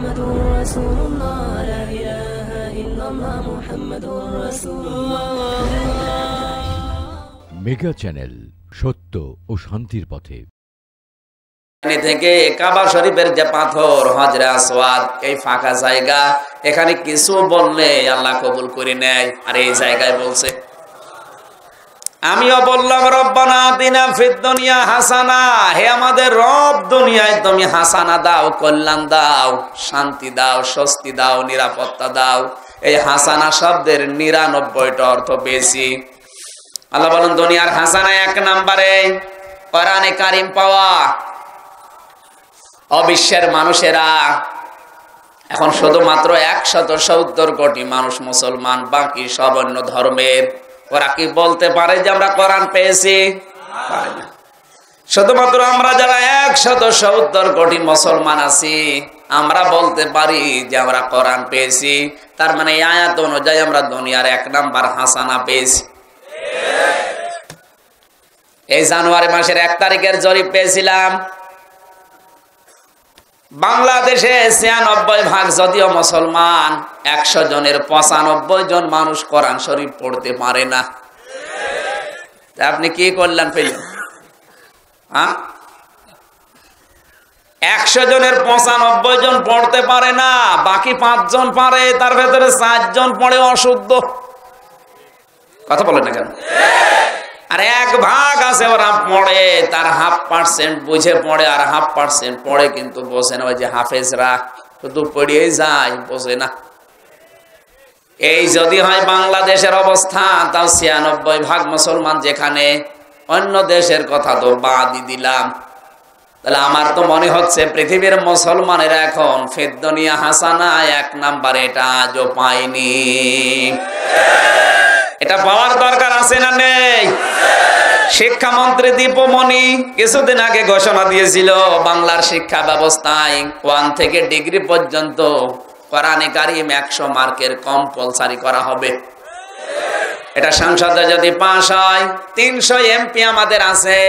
মুহাম্মাদুর রাসূলুল্লাহ লা ইলাহা ইল্লাল্লাহ মুহাম্মাদুর রাসূলুল্লাহ। মেগা চ্যানেল, সত্য ও শান্তির পথে। থেকে কাবা শরীফের যে পাথর হাজরে আসওয়াদ, এই ফাঁকা জায়গা, এখানে কিছু বললে আল্লাহ কবুল করে নেয়। আর এই জায়গায় বলছে, আমিও বললাম রব্বানা আতিনা ফিদ দুনিয়া হাসানা, হে আমাদের রব, দুনিয়ায় তুমি হাসানা দাও, কল্যাণ দাও, শান্তি দাও, স্বস্তি দাও, নিরাপত্তা দাও। এই হাসানা শব্দের ৯৯টা অর্থ পেয়েছি। আল্লাহ বলেন দুনিয়ার হাসানা ১ নম্বরে কোরআনে কারিম পাওয়া। অবিশ্বের মানুষেরা এখন শুধুমাত্র ১৭০ কোটি মানুষ মুসলমান, বাকি সব অন্য ধর্মের। ওরা কি বলতে পারে যে আমরা কোরআন পেয়েছি? পারে না। শুধুমাত্র আমরা যারা ১৭০ কোটি মুসলমান আছি, আমরা বলতে পারি যে আমরা কোরআন পেয়েছি। তার মানে এই আয়াত অনুযায়ী আমরা দুনিয়ার ১ নাম্বার হাসানা পেয়েছি। এই জানুয়ারি মাসের ১ তারিখের জরিপ পেয়েছিলাম, বাংলাদেশে ৯৬% যদিও মুসলমান, ১০০ জনের ৯৫ জন মানুষ কোরআন শরীফ পড়তে পারে না। আপনি কি করলেন পেলেন? ১০০ জনের ৯৫ জন পড়তে পারে না, বাকি ৫ জন পারে, তার ভেতরে ৪ জন পড়ে অশুদ্ধ। কথা বলেন না কেন? আর ১% আছে ওরা পড়ে, তার 0.5% বুঝে পড়ে, আর 0.5% পড়ে কিন্তু বোঝে না। ওই যে হাফেজরা শুধু পড়িয়েই যায়, বোঝে না। এই যদি হয় বাংলাদেশের অবস্থা, তাও ৯৬% মুসলমান যেখানে, অন্য দেশের কথা তো বাদই দিলাম। তাহলে আমার তো মনে হচ্ছে পৃথিবীর মুসলমানের এখন ফিদ দুনিয়া হাসানা ১ নাম্বারে এটা আজও পায়নি। এটা পাওয়ার দরকার আছে না নেই? শিক্ষামন্ত্রী দীপমণি কিছুদিন আগে ঘোষণা দিয়েছিল বাংলার শিক্ষা ব্যবস্থায় 1 থেকে ডিগ্রি পর্যন্ত কোরআনে কারিম ১০০ মার্কের কম্পালসারি করা হবে। এটা সংসদে যদি পাস হয়, ৩০০ এমপি আমাদের আছে,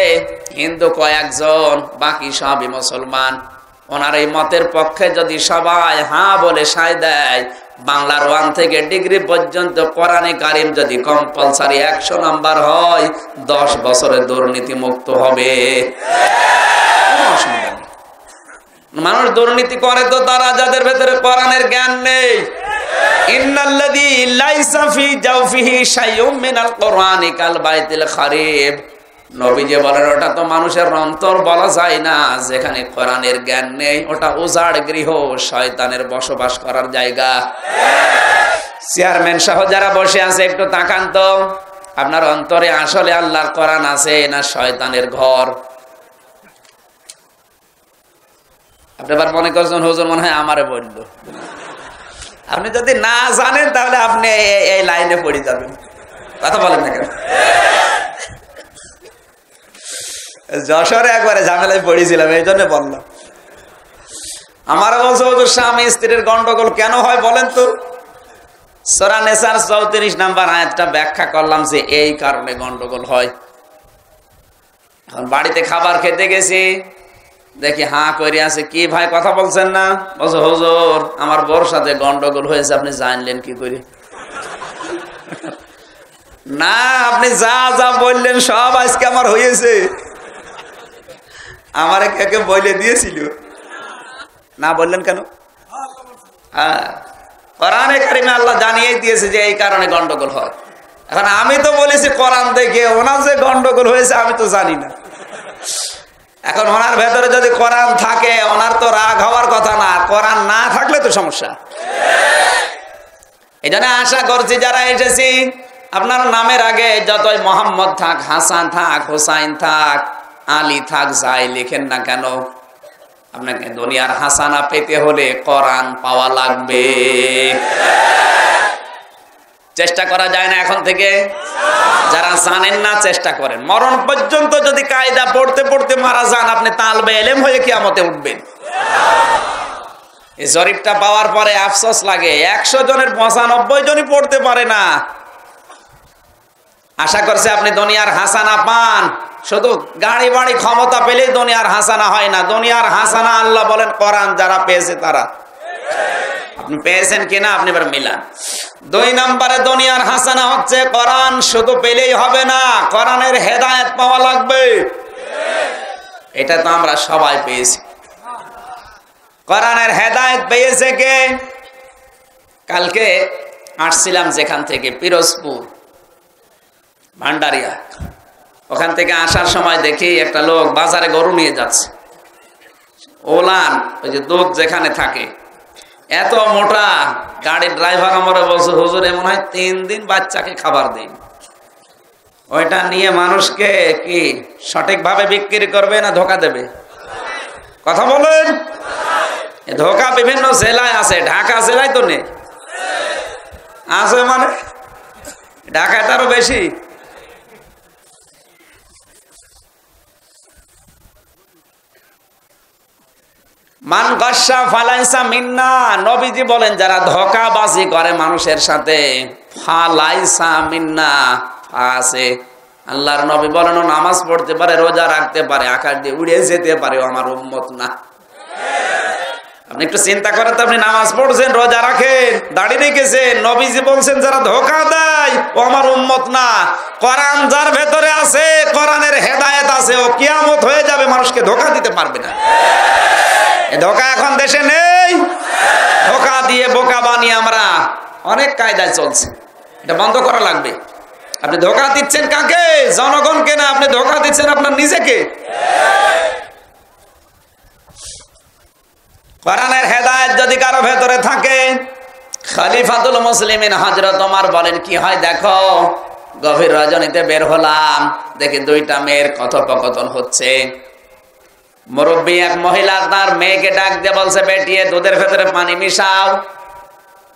হিন্দু কয়েকজন, বাকি সবই মুসলমান। ওনার এই মতের পক্ষে যদি সবাই হ্যাঁ বলে সায় দেয়, বাংলার 1 থেকে ডিগ্রি পর্যন্ত কোরআনে কারিম যদি কম্পালসারি ১০০ নাম্বার হয়, ১০ বছরে দুর্নীতি মুক্ত হবে। মানুষ দুর্নীতি করে তো তারা যাদের ভেতরে কোরআনের জ্ঞান নেই। ইন্নাল্লাযী লাইসা ফি জাওফিহি শাইউম মিনাল কোরআনি কাল বাইতিল খারিব। নবীজি বলেন ওটা তো মানুষের অন্তর বলা যায় না, যেখানে কোরআনের জ্ঞান নেই, ওটা উজাড় গৃহ, শয়তানের বসবাস করার জায়গা। চেয়ারম্যান সহ যারা বসে আছে একটু তাকান তো, আপনার অন্তরে আসলে আল্লাহর কোরআন আছে না শয়তানের ঘর? আপনি এবার মনে করছেন হুজুর মনে হয় আমারে বললো। আপনি যদি না জানেন তাহলে আপনি এই লাইনে পড়ে যাবেন। কথা বলেন না কেন? যশোরে একবারে ঝামেলায় পড়েছিলাম, এই জন্য বললাম। আমারও বলছে হুজুর স্বামী স্ত্রীর গন্ডগোল কেন হয় বলেন তো? সূরা নিসার ৩৪ নাম্বার আয়াতটা ব্যাখ্যা করলাম যে এই কারণে গন্ডগোল হয়। এখন বাড়িতে খাবার খেতে গেছি, দেখি হাঁ করে আছে, কি ভাই কথা বলছেন না? বলছে হুজুর আমার বউর সাথে গন্ডগোল হয়েছে। আপনি জানলেন কি করে? না, আপনি যা যা বললেন সব আজকে আমার হয়েছে। আমার একে বলে দিয়েছিল, না বললেন কেন? কোরআনে কারিমে আল্লাহ জানিয়ে দিয়েছে যে এই কারণে গন্ডগোল হয়। এখন আমি তো বলেছি কোরআন দেখে, ওনার যে গন্ডগোল হয়েছে আমি তো জানি না। এখন ওনার ভেতরে যদি কোরআন থাকে, ওনার তো রাগ হওয়ার কথা না, কোরআন না থাকলে তো সমস্যা। এই জন্য আশা করছি যারা এসেছি, আপনার নামের আগে যতই মোহাম্মদ থাক, হাসান থাক, হুসাইন থাক, আলী থাক, যাই লিখেন না কেন, আপনাকে দুনিয়ার হাসানা পেতে হলে কোরআন পাওয়া লাগবে। চেষ্টা করা যায় না এখন থেকে? যারা জানেন না চেষ্টা করেন, মরণ পর্যন্ত যদি কায়দা পড়তে পড়তে মারা যান, আপনি তালবে এলেম হয়ে কিয়ামতে উঠবেন। এই জরিপটা পাওয়ার পরে আফসোস লাগে, ১০০ জনের ৯৫ জনই পড়তে পারে না। আশা করছে আপনি দুনিয়ার হাসানা পান। শুধু গাড়ি বাড়ি ক্ষমতা পেলেই দুনিয়ার হাসানা হয় না। দুনিয়ার হাসানা আল্লাহ বলেন কোরআন যারা পেয়েছে তারা। আপনি পেয়েছেন কিনা আপনি এবার মিলান। 2 নম্বরে দুনিয়ার হাসানা হচ্ছে কোরআন শুধু পেলেই হবে না, কোরআনের হেদায়েত পাওয়া লাগবে। এটা তো আমরা সবাই পেয়েছি। কোরআনের হেদায়েত পেয়েছে কে? কালকে আসছিলাম যেখান থেকে পিরোজপুর ভান্ডারিয়া, ওখান থেকে আসার সময় দেখি একটা লোক বাজারে গরু নিয়ে যাচ্ছে। ওলান ওই যে দুধ যেখানে থাকে, এত মোটা, গাড়ির ড্রাইভার আমার বলছে হুজুর এমন হয় 3 দিন বাচ্চাকে খাবার দিন। ওইটা নিয়ে মানুষকে কি সঠিকভাবে বিক্রি করবে না ধোকা দেবে? কথা বলেন। ধোকা বিভিন্ন জেলায় আছে, ঢাকা জেলায় তো নেই, আছে মানে ঢাকায় তো আরো বেশি। মান গাশা ফালাইসা মিন্না, নবীজি বলেন যারা ধোঁকাবাজি করে মানুষের সাথে, ফালাইসা মিন্না, আছে। আল্লাহর নবী বলেন নামাজ পড়তে পারে, রোজা রাখতে পারে, আকাশ দিয়ে উড়ে যেতে পারে, ও আমার উম্মত না। আপনি একটু চিন্তা করেন তো, আপনি নামাজ পড়ছেন, রোজা রাখেন, দাড়ি রেখেছেন, নবীজি বলছেন যারা ধোঁকা দেয় ও আমার উম্মত না। কোরআন যার ভেতরে আছে, কোরআনের হেদায়েত আছে, ও কিয়ামত হয়ে যাবে, মানুষকে ধোঁকা দিতে পারবে না। ধোঁকা এখন দেশে নেই, ধোঁকা দিয়ে বোকা বানিয়ে আমরা অনেক কায়দায় চলছে, এটা বন্ধ করা লাগবে। আপনি ধোঁকা দিচ্ছেন কাকে? জনগণকে না, আপনি ধোঁকা দিচ্ছেন আপনার নিজেকে। কোরআনের হেদায়েত যদি কারো ভেতরে থাকে, খলিফাতুল মুসলিমিন হযরত ওমর বলেন কি হয় দেখো, গভীর রজনীতে বের হলাম, দেখি 2টা মেয়ের কথোপকথন হচ্ছে। মুরব্বী এক মহিলা তার মেয়েকে ডাক দিয়ে বলছে, বেটিয়ে দুধের ভেতরে পানি মিশাও।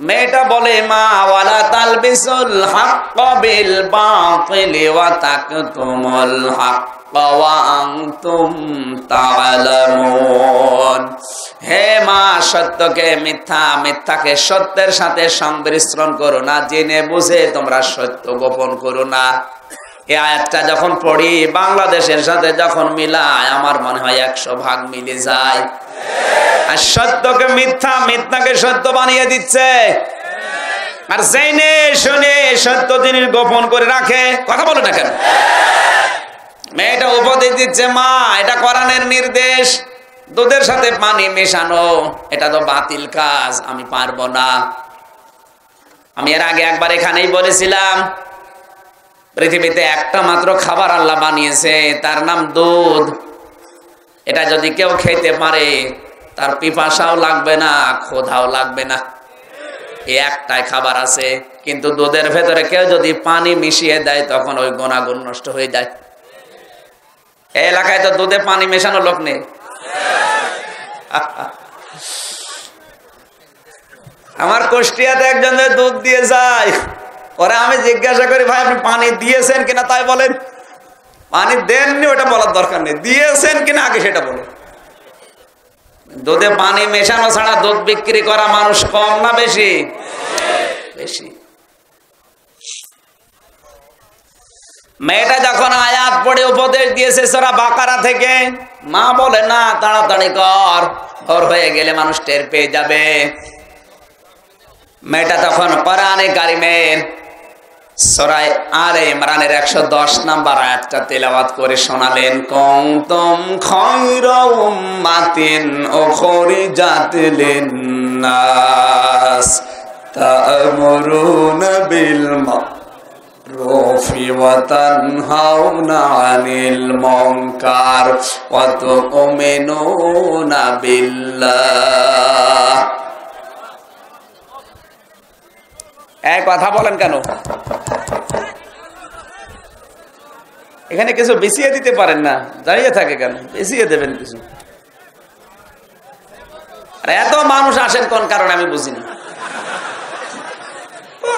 মেয়েটা বলে, মা ওয়ালা তালবিসুল হক বিল বাতিলি ওয়া তাকতুমুল হক ওয়া আনতুম তা'লামুন। হে মা, সত্যকে মিথ্যা, মিথ্যাকে সত্যের সাথে সংমিশ্রণ করো না, জেনে বুঝে তোমরা সত্য গোপন করো না। এই আয়াতটা যখন পড়ি, বাংলাদেশের সাথে যখন মিলাই, আমার মনে হয় 100 ভাগ মিলে যায়। আর সত্যকে মিথ্যা, মিথ্যাকে সত্য বানিয়ে দিচ্ছে। আর জেনে শুনে সত্য জিনিস গোপন করে রাখে। কথা বলো না কেন? মেয়েটা উপদেশ দিচ্ছে, মা এটা কোরআনের নির্দেশ, দুধের সাথে পানি মেশানো এটা তো বাতিল কাজ, আমি পারবো না। আমি এর আগে একবার এখানেই বলেছিলাম, পৃথিবীতে একটা মাত্র খাবার আল্লাহ বানিয়েছে, তার নাম দুধ। এটা যদি কেউ খেতে পারে, তার পিপাসাও লাগবে না, ক্ষুধাও লাগবে না। এই একটাই খাবার আছে, কিন্তু দুধের ভেতরে কেউ যদি পানি মিশিয়ে দেয়, তখন ওই গুণাগুণ নষ্ট হয়ে যায়। এই এলাকায় তো দুধে পানি মেশানো লোক নেই। আমার কুষ্টিয়াতে একজন দুধ দিয়ে যায়, ওরা আমি জিজ্ঞাসা করি, ভাই আপনি পানি দিয়েছেন কিনা, তাই বলেন। পানি দেননি ওটা বলার দরকার নেই, দিয়েছেন কিনা আগে সেটা বলেন। দুধে পানি মেশানো ছাড়া দুধ বিক্রি করা মানুষ কম না বেশি? বেশি। মেয়েটা যখন আয়াত পড়ে উপদেশ দিয়েছে সূরা বাকারা থেকে, মা বলে না তাড়াতাড়ি কর, ভোর হয়ে গেলে মানুষ টের পেয়ে যাবে। মেয়েটা তখন কোরআনে কারিমের সূরা আলে ইমরানের 110 নম্বর আয়াতটা তেলাওয়াত করে শোনালেন। কুনতুম খায়রা উম্মাতিন উখরিজাত লিন-নাস তা'মুরুনা বিল মা'রুফি ওয়া তানহাউনা আনিল মুনকার ওয়া তু'মিনুনা বিল্লাহ। এই কথা বলেন কেন? এখানে কিছু বিছিয়ে দিতে পারেন না, দাঁড়িয়ে থাকে কেন? বিছিয়ে দেবেন কিছু। আর এত মানুষ আসেন কোন কারণে আমি বুঝি না।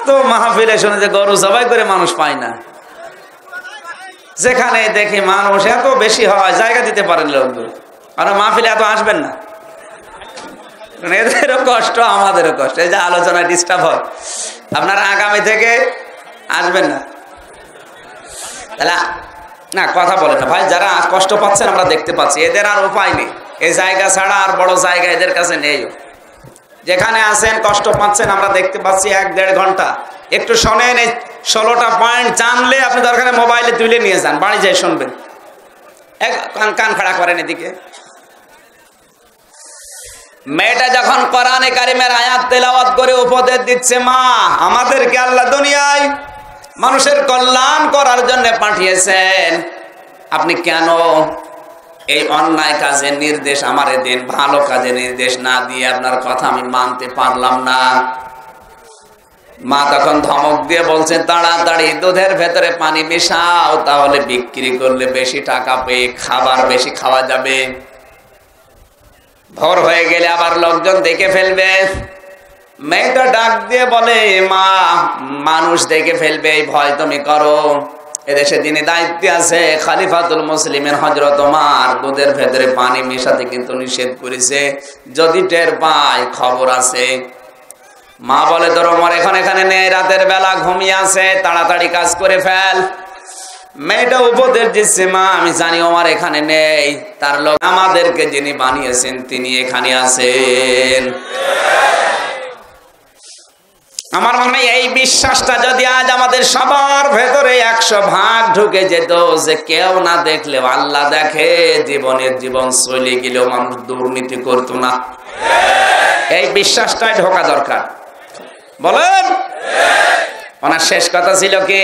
তো মাহফিলে শুনে যে গরু জবাই করে মানুষ পায় না, যেখানে দেখি মানুষ এত বেশি হয়, জায়গা দিতে পারেন লোকগুলো। আর মাহফিলে এত আসবেন না, এদেরও কষ্ট আমাদেরও কষ্ট। এই যে আলোচনায় ডিস্টার্ব হয়, আপনারা আগামী থেকে আসবেন না। তাহলে না কথা বলে না ভাই, যারা কষ্ট পাচ্ছেন আমরা দেখতে পাচ্ছি, এদের আর উপায় নেই। এই জায়গা ছাড়া আর বড় জায়গা এদের কাছে নেই। যেখানে আছেন কষ্ট পাচ্ছেন আমরা দেখতে পাচ্ছি 1-1.5 ঘন্টা, একটু শোনেন। এই 16টা পয়েন্ট জানলে আপনি দরকারে মোবাইলে তুলে নিয়ে যান, বাড়ি যাই শুনবেন। কান খাড়া করেন এদিকে। মেয়েটা যখন কোরআনে কারিমের আয়াত তেলাওয়াত করে উপদেশ দিচ্ছে, মা আমাদেরকে আল্লাহ দুনিয়ায় মানুষের কল্যাণ করার জন্য পাঠিয়েছেন, আপনি কেন এই অন্যায় কাজের নির্দেশ আমারে দেন, ভালো কাজের নির্দেশ না দিয়ে আপনার কথা আমি মানতে পারলাম না। মা তখন ধমক দিয়ে বলছেন, তাড়াতাড়ি দুধের ভেতরে পানি মিশাও, তাহলে বিক্রি করলে বেশি টাকা পেয়ে খাবার বেশি খাওয়া যাবে। ভোর হয়ে গেলে আবার লোকজন দেখে ফেলবে। মেয়েটা ডাক দিয়ে বলে, মা মানুষ দেখে ফেলবে এই ভয় তুমি করো, এদেশে যিনি দায়িত্বে আছে খলিফাতুল মুসলিমের হযরত ওমর দুধের ভেতরে পানি মেশাতে কিন্তু নিষেধ করেছে, যদি টের পায় খবর আছে। মা বলে, তোর ওমর এখানে নেই, রাতের বেলা ঘুমিয়ে আছে, তাড়াতাড়ি কাজ করে ফেল। মেয়েটা উপদেশ দিচ্ছে, মা আমি জানি ওমর এখানে নেই, তার লোক আমাদেরকে যিনি বানিয়েছেন তিনি এখানে আছেন। আমার মনে হয় এই বিশ্বাসটা যদি আজ আমাদের সবার ভেতরে 100% ঢুকে যেত, যে কেউ না দেখলেও আল্লাহ দেখে, জীবন চলে গেলেও মানুষ দুর্নীতি করতো না। এই বিশ্বাসটাই ঢোকা দরকার। বলেন, ওনার শেষ কথা ছিল কি?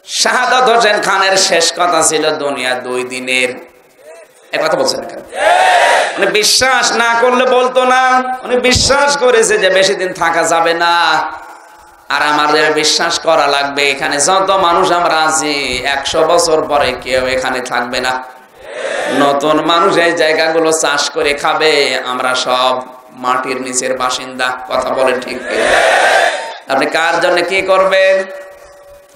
শাহাদাত হোসেন খানের শেষ কথা ছিল দুনিয়া 2 দিনের। এই কথা বলছেন কেন? উনি বিশ্বাস না করলে বলতো না, উনি বিশ্বাস করেছে যে বেশি দিন থাকা যাবে না। আর আমাদের বিশ্বাস করা লাগবে, এখানে যত মানুষ আমরা আছি 100 বছর পরে কেউ এখানে থাকবে না। নতুন মানুষ এই জায়গাগুলো চাষ করে খাবে, আমরা সব মাটির নিচের বাসিন্দা। কথা বলেন ঠিক কিনা? আপনি কার জন্য কি করবেন,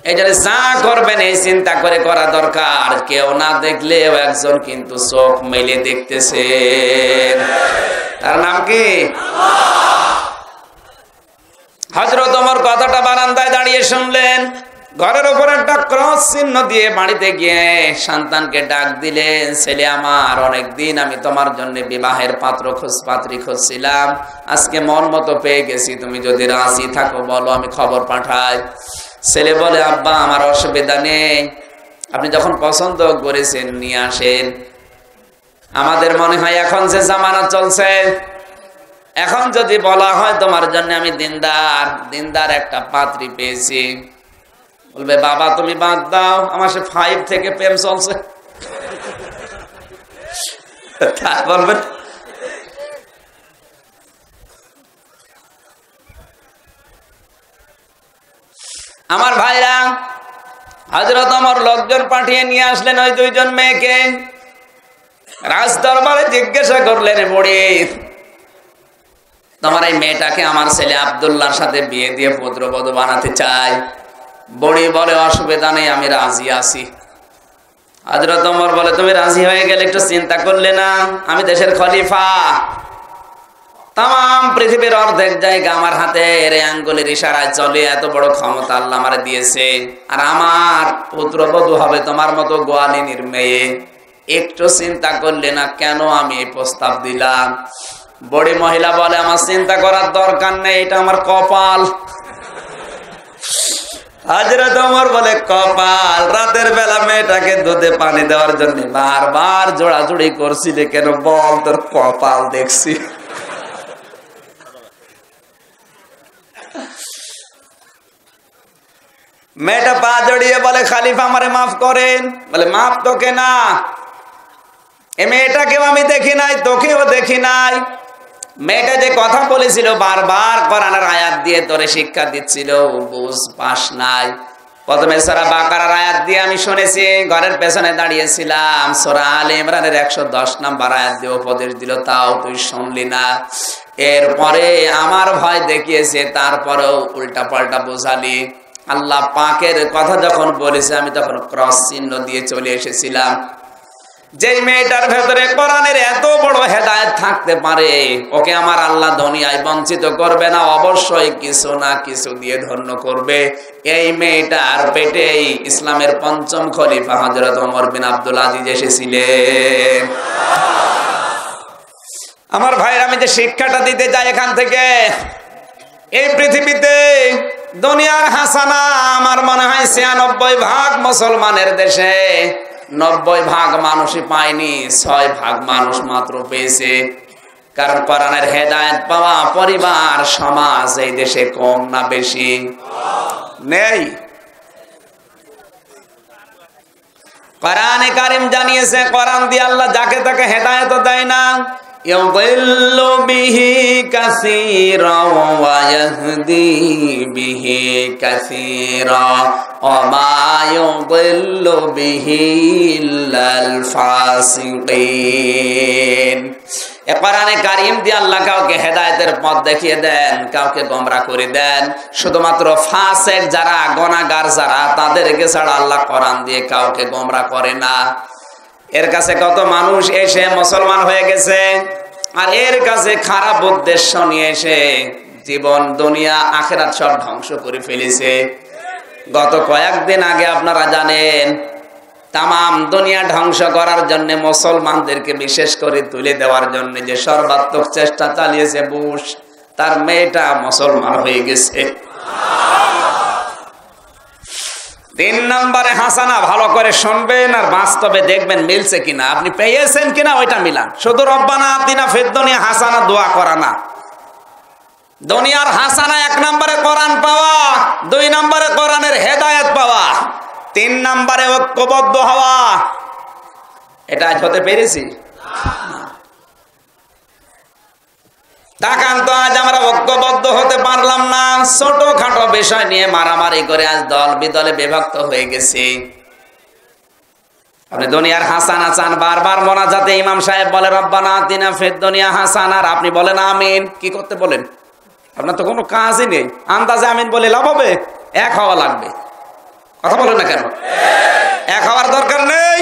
এই জন্য যা করবেন এই চিন্তা করে করা দরকার। কেউ না দেখলেও একজন কিন্তু চোখ মেলে দেখতেছেন, তার নাম কি? হযরত ওমর কথাটা বারান্দায় দাঁড়িয়ে শুনলেন। ঘরের উপর একটা ক্রস চিহ্ন দিয়ে বাড়িতে গিয়ে সন্তানকে ডাক দিলেন, ছেলে আমার, অনেকদিন আমি তোমার জন্য বিবাহের পাত্রী খুঁজছিলাম, আজকে মন মতো পেয়ে গেছি, তুমি যদি রাজি থাকো বলো, আমি খবর পাঠাই। ছেলে বলে, আব্বা আমার অসুবিধা নেই, আপনি যখন পছন্দ করেছেন নিয়ে আসেন। আমাদের মনে হয় এখন যে জামানা চলছে, এখন যদি বলা হয় তোমার জন্য আমি দিনদার একটা পাত্রী পেয়েছি, বলবে বাবা তুমি বাদ দাও, আমার সে 5 থেকে প্রেম চলছে। বলবেন আমার ভাইরা, হযরত ওমর লোকজন পাঠিয়ে নিয়ে আসলেন ওই 2 জন মেয়েকে। রাজ দরবারে জিজ্ঞাসা করলেন, বুড়ি তোমার এই মেয়েটাকে আমার ছেলে আব্দুল্লাহর সাথে বিয়ে দিয়ে পুত্রবধূ বানাতে চাই। বুড়ি বলে, অসুবিধা নেই, আমি রাজি আছি। হযরত ওমর বলে, তুমি রাজি হয়ে গেলে একটু চিন্তা করলে না? আমি দেশের খলিফা, তাম পৃথিবীর অর্ধেক জায়গা আমার হাতের আঙ্গুলের ইশারায় চলে, এত বড় ক্ষমতা আল্লাহ আমারে দিয়েছে, আর আমার পুত্রবধূ হবে তোমার মতো গোয়ালিনীর মেয়ে। একটু চিন্তা করলে না কেন আমি এই প্রস্তাব দিলাম? বড়ি মহিলা বলে, আমার চিন্তা করার দরকার নেই, এটা আমার কপাল। হযরত ওমর বলে, কপাল? রাতের বেলা মেয়েটাকে দুধে পানি দেওয়ার জন্য বারবার জোড়াজুড়ি করছিলে কেন? বল, তোর কপাল দেখছি। মেয়েটা পা জড়িয়ে বলে, খলিফা আমারে মাফ করেন। বলে, মাফ তোকে না, এ মেয়েটাকেও আমি দেখি নাই, তোকেও দেখি নাই। মেয়েটা যে কথা বলেছিল বারবার কোরআনের আয়াত দিয়ে তোরে শিক্ষা দিচ্ছিল, বুঝ পাস নাই। প্রথমে সূরা বাকারার আয়াত দিয়ে আমি শুনেছি, ঘরের পেছনে দাঁড়িয়েছিলাম। সূরা আলে ইমরানের 110 নম্বর আয়াত দিয়ে উপদেশ দিল, তাও তুই শুনলি না। এরপরে আমার ভয় দেখিয়েছে, তারপরেও উল্টা পাল্টা বোঝালি। আল্লাহ পাকের কথা যখন বলেছে আমি তখন ক্রস চিহ্ন দিয়ে চলে এসেছিলাম। যে মেয়েটার ভেতরে কোরআনের এত বড় হেদায়েত থাকতে পারে, ওকে আমার আল্লাহ দুনিয়ায় বঞ্চিত করবে না, অবশ্যই কিছু না কিছু দিয়ে ধন্য করবে। এই মেয়েটার পেটেই ইসলামের 5ম খলিফা হযরত ওমর বিন আব্দুল আজিজ এসেছিলেন। আমার ভাইয়ের আমি যে শিক্ষাটা দিতে চাই এখান থেকে, এই পৃথিবীতে দুনিয়ার হাসানা আমার মনে হয় ৯৬% মুসলমানের দেশে ৯০% মানুষই পায়নি, ৬% মানুষ মাত্র পেয়েছে। কারণ কোরআনের হেদায়েত পাওয়া পরিবার সমাজ এই দেশে কম না বেশি? নেই। কোরআনে কারীম জানিয়েছে, কোরআন দিয়ে আল্লাহ যাকে তাকে হেদায়েত দেয় না। ইউদিল্লু বিহি কাসীরা ওয়া ইয়াহদি বিহি কাসীরা ওয়া মা ইউদিল্লু বিহি ইল্লাল ফাসিকিন। কোরআনে কারীম দিয়ে আল্লাহ কাউকে হেদায়েতের পথ দেখিয়ে দেন, কাউকে গোমরা করে দেন। শুধুমাত্র ফাসিক যারা, গুনাহগার যারা, তাদেরকে ছাড়া আল্লাহ কোরআন দিয়ে কাউকে গোমরা করে না। এর কাছে কত মানুষ এসে মুসলমান হয়ে গেছে, আর এর কাছে খারাপ উদ্দেশ্য নিয়ে এসে জীবন দুনিয়া আখিরাত সব ধ্বংস করে ফেলেছে। গত কয়েকদিন আগে আপনারা জানেন, তামাম দুনিয়া ধ্বংস করার জন্য, মুসলমানদেরকে বিশেষ করে তুলে দেওয়ার জন্য যে সর্বাত্মক চেষ্টা চালিয়েছে বুশ, তার মেয়েটা মুসলমান হয়ে গেছে। ৩ নম্বরে হাসানা, ভালো করে শুনবেন আর বাস্তবে দেখবেন মিলছে কিনা, আপনি পেয়েছেন কিনা ওইটা মিলান। শুধু রব্বানা আতিনা ফিদ দুনিয়া হাসানা দোয়া করা না। দুনিয়ার হাসানা ১ নম্বরে কোরআন পাওয়া, ২ নম্বরে কোরআনের হেদায়েত পাওয়া, ৩ নম্বরে ঐক্যবদ্ধ হওয়া। এটা আজ হতে পেরেছি? তাকান তো, আজ আমরা ঐক্যবদ্ধ হতে পারলাম না। ছোটখাটো বিষয় নিয়ে মারামারি করে আজ দল বিদলে বিভক্ত হয়ে গেছি। আপনি দুনিয়ার হাসানা চান, বারবার মোনাজাতে ইমাম সাহেব বলে রব্বানা আতিনা ফিদ দুনিয়া হাসানা, আর আপনি বলেন আমিন। কি করতে বলেন? আপনার তো কোনো কাজই নেই, আন্দাজে আমিন বলে লাভ হবে? এক হওয়া লাগবে। কথা বলেন না কেন? এক হওয়ার দরকার নেই।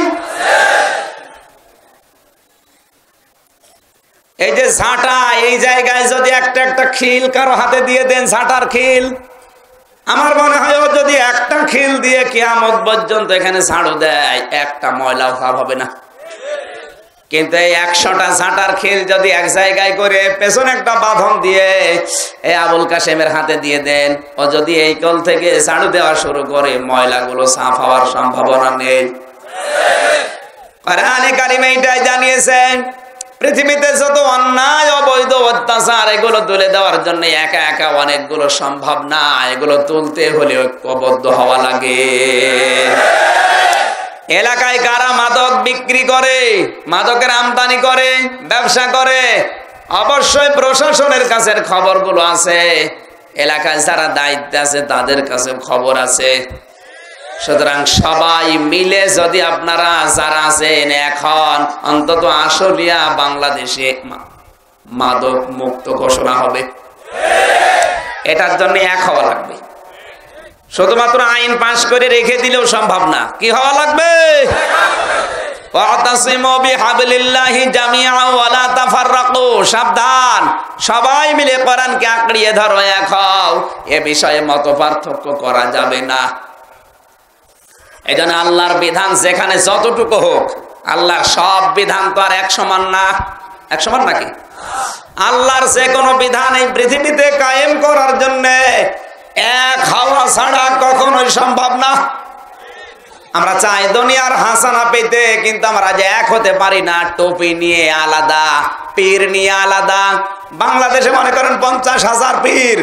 এই যে ঝাঁটা, এই জায়গায় যদি একটা একটা খিল কারো হাতে দিয়ে দেন, ঝাঁটার খিল, আমার মনে হয় ও যদি একটা খিল দিয়ে কিয়ামত পর্যন্ত এখানে ঝাড়ু দেয়, একটা ময়লা ভাব হবে না। কিন্তু এই ১০০টা ঝাঁটার খিল যদি এক জায়গায় করে পেছনে একটা বাঁধন দিয়ে এই আবুল কাশেমের হাতে দিয়ে দেন, ও যদি এই কল থেকে ঝাড়ু দেওয়া শুরু করে, ময়লাগুলো সাফ হওয়ার সম্ভাবনা নেই। কোরআনে কারীমে এইটাই জানিয়েছেন, পৃথিবীতে যত অন্যায়, অবৈধ, অত্যাচার, এগুলো তুলে দেওয়ার জন্য একা একা অনেকগুলো সম্ভব না। এগুলো তুলতে হলে ঐক্যবদ্ধ হওয়া লাগে। এলাকায় কারা মাদক বিক্রি করে, মাদকের আমদানি করে, ব্যবসা করে, অবশ্যই প্রশাসনের কাছে খবরগুলো আছে। এলাকায় যারা দায়িত্বে আছে তাদের কাছে খবর আছে। সুতরাং সবাই মিলে যদি আপনারা যারা আছেন, এখন অন্তত আশুলিয়া বাংলাদেশে মাদক মুক্ত ঘোষণা হবে, এটার জন্য এক হওয়া লাগবে। শুধুমাত্র আইন পাশ করে রেখে দিলেও সম্ভব না। কি হওয়া লাগবে? ওয়াতাসিমু বিহাবলিল্লাহি জামিআ ওয়া লা তাফাররাকু। সাবধান, সবাই মিলে কোরআনকে আঁকড়িয়ে ধরো, এক হও। এ বিষয়ে মতপার্থক্য করা যাবে না। এজন্য আল্লাহর বিধান যেখানে যতটুকু হোক, আল্লাহর সব বিধান তো আর এক সমান না। এক সমান নাকি? আল্লাহর যে কোনো বিধান এই পৃথিবীতে কায়েম করার জন্য এক হওয়া ছাড়া কখনোই সম্ভব না। আমরা চাই দুনিয়ার হাসানা পেতে, কিন্তু আমরা যে এক হতে পারি না। টুপি নিয়ে আলাদা, পীর নিয়ে আলাদা। বাংলাদেশে মনে করেন ৫০,০০০ পীর,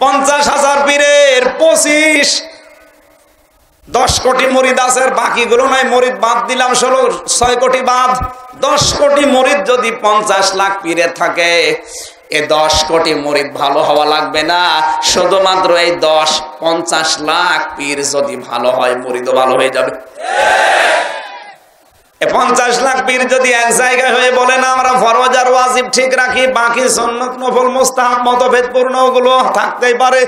৫০,০০০ পীরের ২৫-১০ কোটি মুরিদ আছে, বাকিগুলো নাই। মুরিদ বাদ দিলাম ৬ কোটি বাদ। ১০ কোটি মুরিদ যদি ৫০ লাখ পীরে থাকে, এ ১০ কোটি মুরিদ ভালো হওয়া লাগবে না। শুধুমাত্র এই ৫০ লাখ পীর যদি ভালো হয়, মুরিদও ভালো হয়ে যাবে। ৫০ লাখ পীর যদি এক জায়গায় হয়ে বলে না আমরা ফরজ আর ওয়াজিব ঠিক রাখি, বাকি সুন্নাত নফল মুস্তাহাব মতভেদপূর্ণ ওগুলো থাকতেই পারে,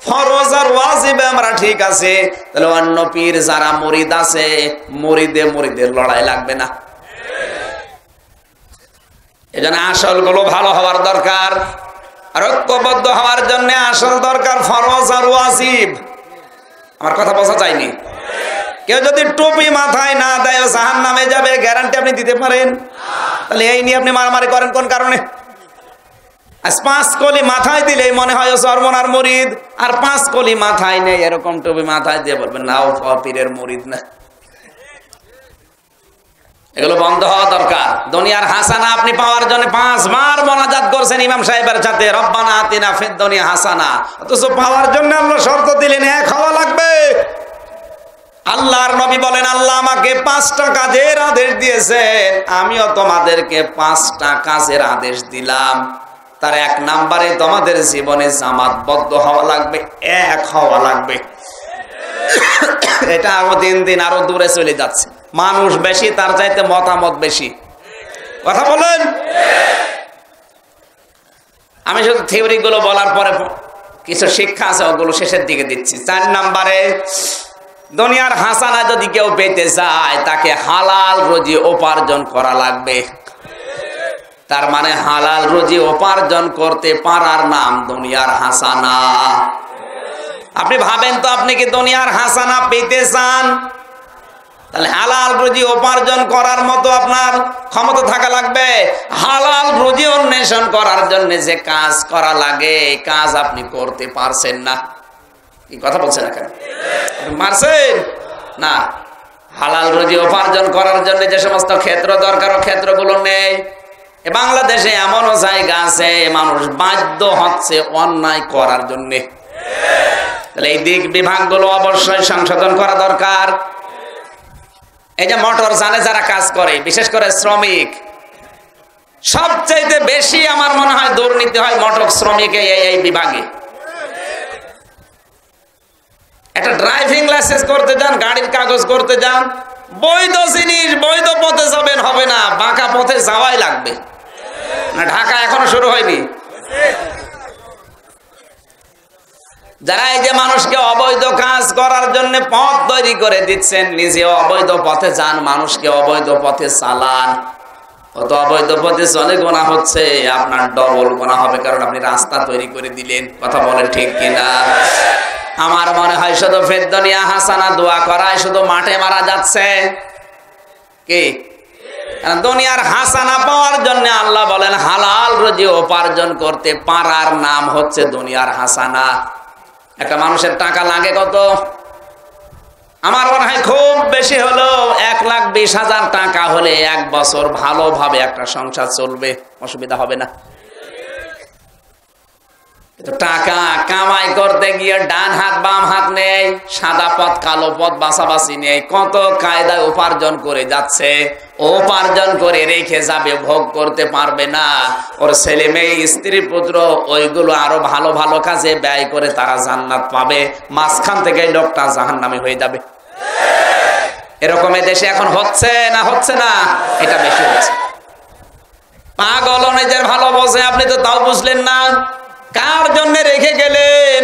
ফরজ আর ওয়াজিবে আমরা ঠিক আছে, তাহলে অন্য পীর যারা মুরিদ আছে, মুরিদের লড়াই লাগবে না। এজন্য আসলগুলো ভালো হওয়ার দরকার। আর ঐক্যবদ্ধ হওয়ার জন্য আসল দরকার ফরজ আর ওয়াজিব। আমার কথা বোঝা যায়নি? কেউ যদি টুপি মাথায় না দেয় জাহান্নামে যাবে, গ্যারান্টি আপনি দিতে পারেন? তাহলে এই নিয়ে আপনি মারামারি করেন কোন কারণে? আজ 5 কলি মাথায় দিলেই মনে হয় ও চরমনার মুরিদ, আর 5 কলি মাথায় নেই এরকম টুপি মাথায় দিয়ে বলবেন না ও পীরের মুরিদ না। এগুলো বন্ধ হওয়া দরকার। দুনিয়ার হাসানা আপনি পাওয়ার জন্য 5 বার মোনাজাত করছেন ইমাম সাহেবের সাথে, রব্বানা আতিনা ফিদ দুনিয়া হাসানা, অথচ পাওয়ার জন্য আল্লাহ শর্ত দিলেন এক হওয়া লাগবে। আল্লাহর নবী বলেন আল্লাহ আমাকে 5টা কাজের আদেশ দিয়েছেন, আমিও তোমাদেরকে 5টা কাজের আদেশ দিলাম। তার 1 নম্বরে তোমাদের জীবনে জামাতবদ্ধ হওয়া লাগবে, এক হওয়া লাগবে। এটা আরো দিন দিন আরো দূরে চলে যাচ্ছে, মানুষ বেশি তার চাইতে মতামত বেশি। কথা বলেন। আমি শুধু থিওরি গুলো বলার পরে কিছু শিক্ষা আছে ওগুলো শেষের দিকে দিচ্ছি। 4 নম্বরে দুনিয়ার হাসানা যদি কেউ পেতে চায় তাকে হালাল রুজি উপার্জন করা লাগবে। তার মানে হালাল রুজি উপার্জন করতে পারার নাম দুনিয়ার হাসানা। আপনি ভাবেন তো আপনি কি দুনিয়ার হাসানা পেতে চান, তাহলে হালাল রুজি উপার্জন করার মতো আপনার ক্ষমতা থাকা লাগবে। হালাল রুজি অন্বেষণ করার জন্য যে কাজ করা লাগে এই কাজ আপনি করতে পারছেন না। কি কথা বলছেন না কেন? পারছেন না। হালাল রুজি উপার্জন করার জন্য যে সমস্ত ক্ষেত্র দরকার ও ক্ষেত্রগুলো নেই। বাংলাদেশে এমনও জায়গা আছে মানুষ বাধ্য হচ্ছে অন্যায় করার জন্য। তাহলে এই দিক বিভাগগুলো অবশ্যই সংশোধন করা দরকার। এই যে মোটর যানে যারা কাজ করে, বিশেষ করে শ্রমিক, সবচেয়ে বেশি আমার মনে হয় দুর্নীতি হয় মোটর শ্রমিক এই বিভাগে। একটা ড্রাইভিং লাইসেন্স করতে যান, গাড়ির কাগজ করতে যান, বৈধ জিনিস বৈধ পথে যাবেন হবে না, বাঁকা পথে যাওয়াই লাগবে না। ঢাকা এখনো শুরু হয়নি। যারা এই যে মানুষকে অবৈধ কাজ করার জন্য পথ তৈরি করে দিচ্ছেন, নিজে অবৈধ পথে যান, মানুষকে অবৈধ পথে চালান, কত অবৈধ পথে চলে গুনাহ হচ্ছে, আপনার ডবল গুনাহ হবে, কারণ আপনি রাস্তা তৈরি করে দিলেন। কথা বলেন ঠিক কিনা? আমার মনে হয় শুধু ফিদ দুনিয়া হাসানা দোয়া করায় শুধু মাঠে মারা যাচ্ছে। কি দুনিয়ার হাসানা পাওয়ার জন্য আল্লাহ বলেন হালাল রুজি উপার্জন করতে পারার নাম হচ্ছে দুনিয়ার হাসানা। একটা মানুষের টাকা লাগে কত? আমার মনে হয় খুব বেশি হলো 1,20,000 টাকা হলে 1 বছর ভালোভাবে একটা সংসার চলবে, অসুবিধা হবে না। টাকা কামাই করতে গিয়ে ডান হাত বাম হাত নেই, সাদা পথ কালো পথ বাছাবাছি নেই, কত কায়দায় উপার্জন করে যাচ্ছে। উপার্জন করে রেখে যাবে, ভোগ করতে পারবে না। ওর ছেলে মেয়ে স্ত্রী পুত্র ওইগুলো আরো ভালো ভালো কাজে ব্যয় করে তারা জান্নাত পাবে, মাঝখান থেকে লোকটা জাহান্নামী হয়ে যাবে। এরকম দেশে এখন হচ্ছে না হচ্ছে না? এটা বেশি হচ্ছে। পাগল নিজের ভালো বোঝে, আপনি তো তাও বুঝলেন না। কার জন্য রেখে গেলেন?